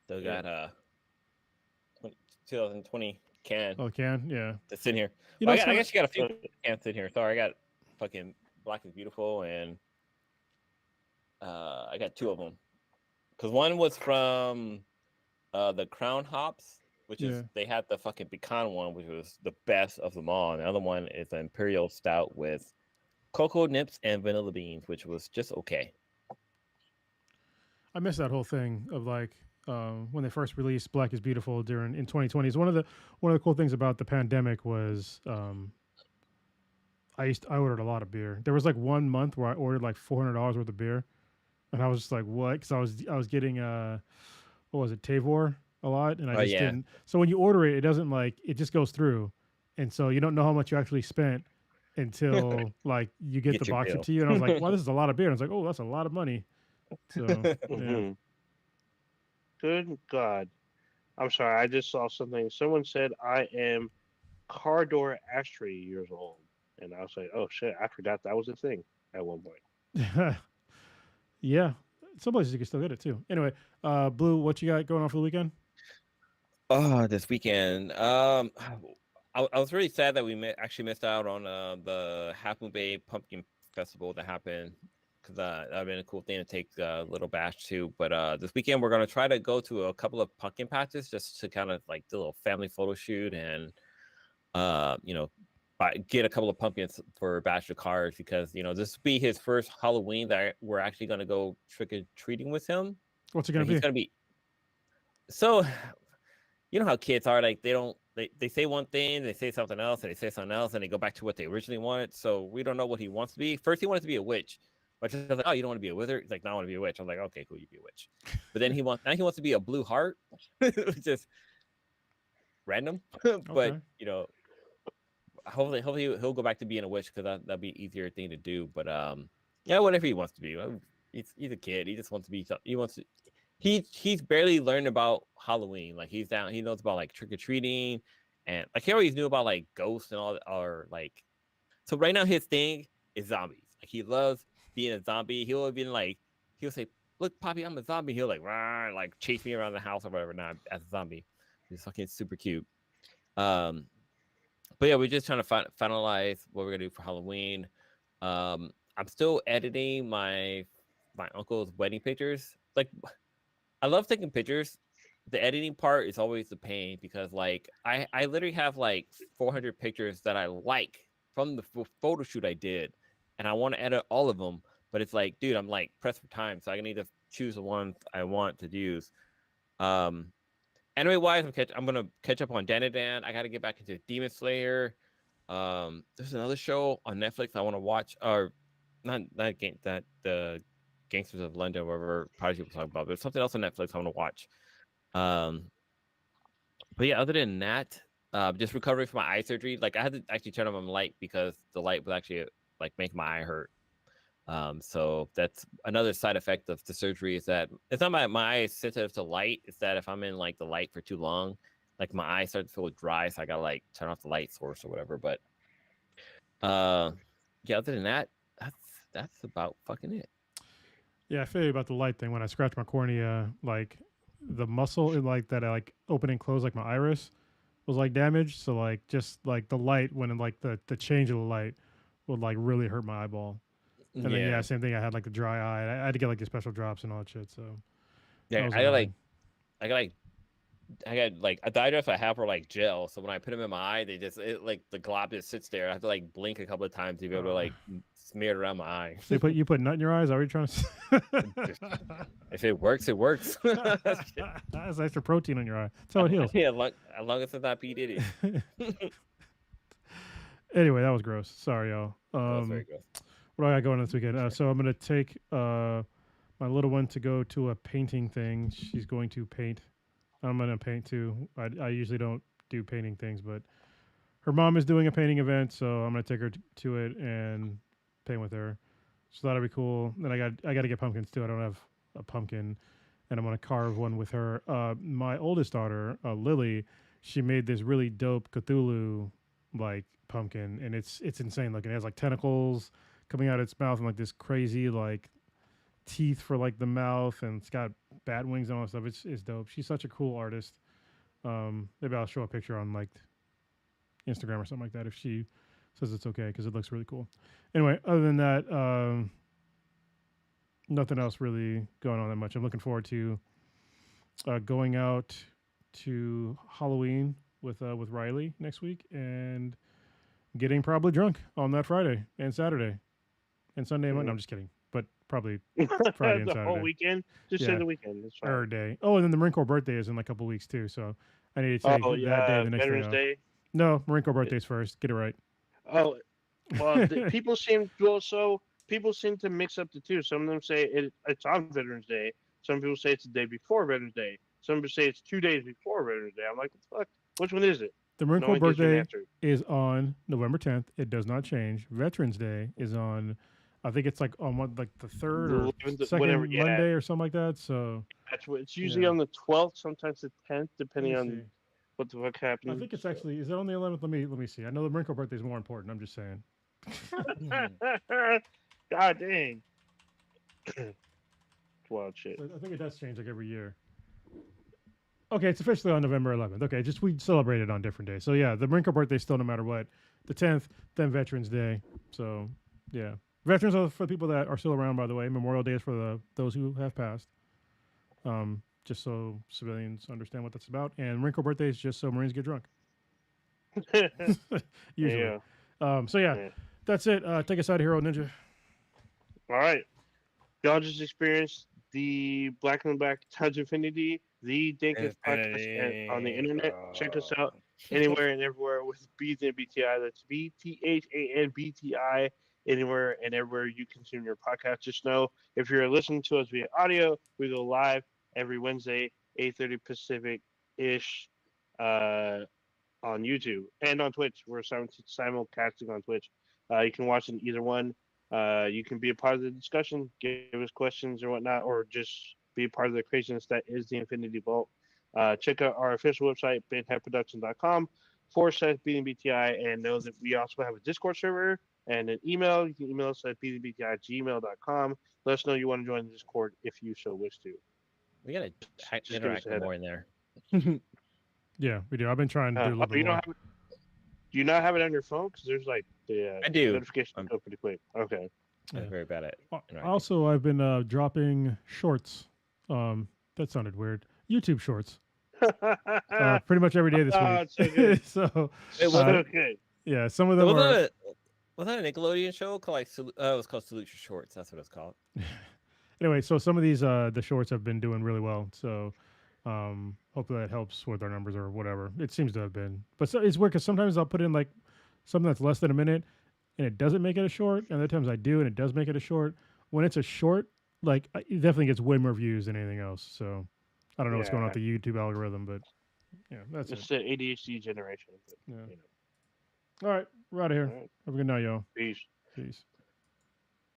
Still Yeah. got 2020 can Oh, can yeah. that's in here. You know, Well, it's I kinda- guess you got a few cans in here. Sorry, I got fucking Black is Beautiful, and I got two of them. Because one was from the Crown Hops, which is Yeah. they had the fucking pecan one, which was the best of them all. And the other one is an Imperial Stout with cocoa nips and vanilla beans, which was just okay. I missed that whole thing of like when they first released Black is Beautiful in 2020s. One of the cool things about the pandemic was I ordered a lot of beer. There was like 1 month where I ordered like $400 worth of beer, and I was just like, what? Because I was getting what was it, Tavor a lot, and I Oh, just yeah. didn't. So when you order it, it doesn't like it just goes through, and so you don't know how much you actually spent until like you get Get the your box bill. up to you. And I was like, wow, this is a lot of beer. And I was like, oh, that's a lot of money. So yeah. Mhm. Good God. I'm sorry. I just saw something. Someone said I am Cardor Ashtray years old. And I was like, oh shit, I forgot that was a thing at one point. Yeah, some places you can still get it too. Anyway, Blue, what you got going on for the weekend? Oh, this weekend. I was really sad that we actually missed out on the Half Moon Bay Pumpkin Festival that happened, because that would have been a cool thing to take Little Bash to. But this weekend we're gonna try to go to a couple of pumpkin patches just to kind of like do a little family photo shoot and get a couple of pumpkins for Bachelor Cards, because this will be his first Halloween that we're actually gonna go trick or treating with him. What's it gonna He's be? gonna be so. You know how kids are, like they say one thing, they say something else, and they say something else, and they go back to what they originally wanted. So we don't know what he wants to be. First, he wanted to be a witch, but I was like, "Oh, you don't want to be a wizard?" He's like, "No, I want to be a witch." I'm like, "Okay, cool, you be a witch." But then he wants to be a blue heart, which is random. But Okay. hopefully he'll go back to being a witch, because that'd be an easier thing to do. But yeah, whatever he wants to be. He's a kid. He just wants to be. He wants to. He's barely learned about Halloween. Like he's down. He knows about like trick or treating, and like he always knew about like ghosts and all. Or like, so right now his thing is zombies. Like he loves being a zombie. He'll have been like he'll say, "Look, Poppy, I'm a zombie." He'll like chase me around the house or whatever. Now as a zombie, he's fucking super cute. But yeah, we're just trying to finalize what we're gonna do for Halloween. I'm still editing my uncle's wedding pictures. Like, I love taking pictures. The editing part is always the pain because like I literally have like 400 pictures that I like from the photo shoot I did, and I want to edit all of them. But it's like, dude, I'm like pressed for time, so I need to choose the ones I want to use. Anime wise, I'm gonna catch up on Dan. I got to get back into Demon Slayer. There's another show on Netflix I want to watch, or not that the Gangsters of London, whatever probably people talk about. There's something else on Netflix I want to watch. But yeah, other than that, just recovering from my eye surgery. Like I had to actually turn on my light because the light was actually like making my eye hurt. So that's another side effect of the surgery is that it's not my eye is sensitive to light. It's that if I'm in like the light for too long, like my eyes start to feel dry, so I gotta like turn off the light source or whatever. But yeah, other than that, that's about fucking it. Yeah, I feel you about the light thing. When I scratch my cornea, like the muscle in like that, I like open and close like my iris was like damaged. So like just like the light when in, like the change of the light would like really hurt my eyeball. And then yeah, same thing. I had like the dry eye. I had to get like the special drops and all that shit. So yeah, that was I got annoying. the eye drops I have are like gel. So when I put them in my eye, like the glob just sits there. I have to like blink a couple of times to be able to like smear it around my eye. So you put nut in your eyes? Are you trying to? If it works, it works. That's extra protein on your eye. That's how it heals. Yeah, as long as it's not P Diddy. Anyway, that was gross. Sorry, y'all. That was very gross. What do I got going on this weekend? So I'm gonna take my little one to go to a painting thing. She's going to paint. I'm gonna paint too. I usually don't do painting things, but her mom is doing a painting event, so I'm gonna take her to it and paint with her. So that'll be cool. Then I got to get pumpkins too. I don't have a pumpkin, and I'm gonna carve one with her. My oldest daughter, Lily, she made this really dope Cthulhu like pumpkin, and it's insane looking. It has like tentacles coming out of its mouth and like this crazy like teeth for like the mouth, and it's got bat wings and all that stuff. It's dope. She's such a cool artist. Maybe I'll show a picture on like Instagram or something like that if she says it's okay, because it looks really cool. Anyway, other than that, nothing else really going on that much. I'm looking forward to going out to Halloween with Riley next week and getting probably drunk on that Friday and Saturday and Sunday. No, I'm just kidding. But probably Friday and the Saturday. whole weekend. Just say Yeah. the weekend. It's fine. Or day. Oh, and then the Marine Corps birthday is in like a couple weeks too. So I need to take that day the next Veterans day off. Day. No, Marine Corps birthday's first. Get it right. Oh, well, people seem to mix up the two. Some of them say it's on Veterans Day. Some people say it's the day before Veterans Day. Some people say it's 2 days before Veterans Day. I'm like, what the fuck? Which one is it? The Marine No Corps one gives me an birthday answer. is on November 10th. It does not change. Veterans Day is on, I think it's like on what, like the third or 11th, second whatever, yeah. Monday or something like that. So That's what it's usually Yeah. on the 12th, sometimes the 10th, depending let me on see. what the fuck happens. I think it's actually, is it on the 11th? Let me see. I know the Marine Corps birthday is more important. I'm just saying. God dang. It's wild shit. I think it does change like every year. Okay, it's officially on November 11th. Okay, just we celebrate it on different days. So yeah, the Marine Corps birthday still no matter what. The 10th, then Veterans Day. So yeah, veterans are for people that are still around. By the way, Memorial Day is for those who have passed. Just so civilians understand what that's about. And Marine Corps birthday is just so Marines get drunk. Usually. Yeah. So yeah, Yeah. that's it. Take us out of here, old ninja. All right. Y'all just experienced the Black and Black Times Infinity, the dankest podcast on the internet. Check us out anywhere and everywhere with Beathan BTI. That's BTHANBTI. Anywhere and everywhere you consume your podcast. Just know if you're listening to us via audio, we go live every Wednesday, 8:30 Pacific ish, on YouTube and on Twitch. We're simulcasting on Twitch. You can watch in either one. You can be a part of the discussion, give us questions or whatnot, or just be a part of the craziness that is the Infinity Vault. Check out our official website, bandheadproduction.com/BTI, and know that we also have a Discord server And an email, you can email us at pdbti@gmail.com. Let us know you want to join the Discord if you so wish to. We gotta Just give us interact a head more in there. Yeah, we do. I've been trying to do a little bit you more. don't have it, do you not have it on your phone? Because there's like the I do. notifications go pretty quick. Okay. I'm Yeah. very bad at interacting. Also, I've been dropping shorts. That sounded weird. YouTube shorts. Pretty much every day this Oh, week. it's so good. So, Wait, So good. yeah, some of them was, are. that a Nickelodeon show called like? It was called Salute Your Shorts. That's what it's called. Anyway, so some of these the shorts have been doing really well. So, hopefully that helps with our numbers or whatever. It seems to have been. But so, it's weird because sometimes I'll put in like something that's less than a minute, and it doesn't make it a short. And other times I do, and it does make it a short. When it's a short, like it definitely gets way more views than anything else. So, I don't know what's going on with the YouTube algorithm, but yeah, that's It's it. the ADHD generation. But, Yeah. you know. All right, we're out of here. All right. Have a good night, y'all. Peace. Peace.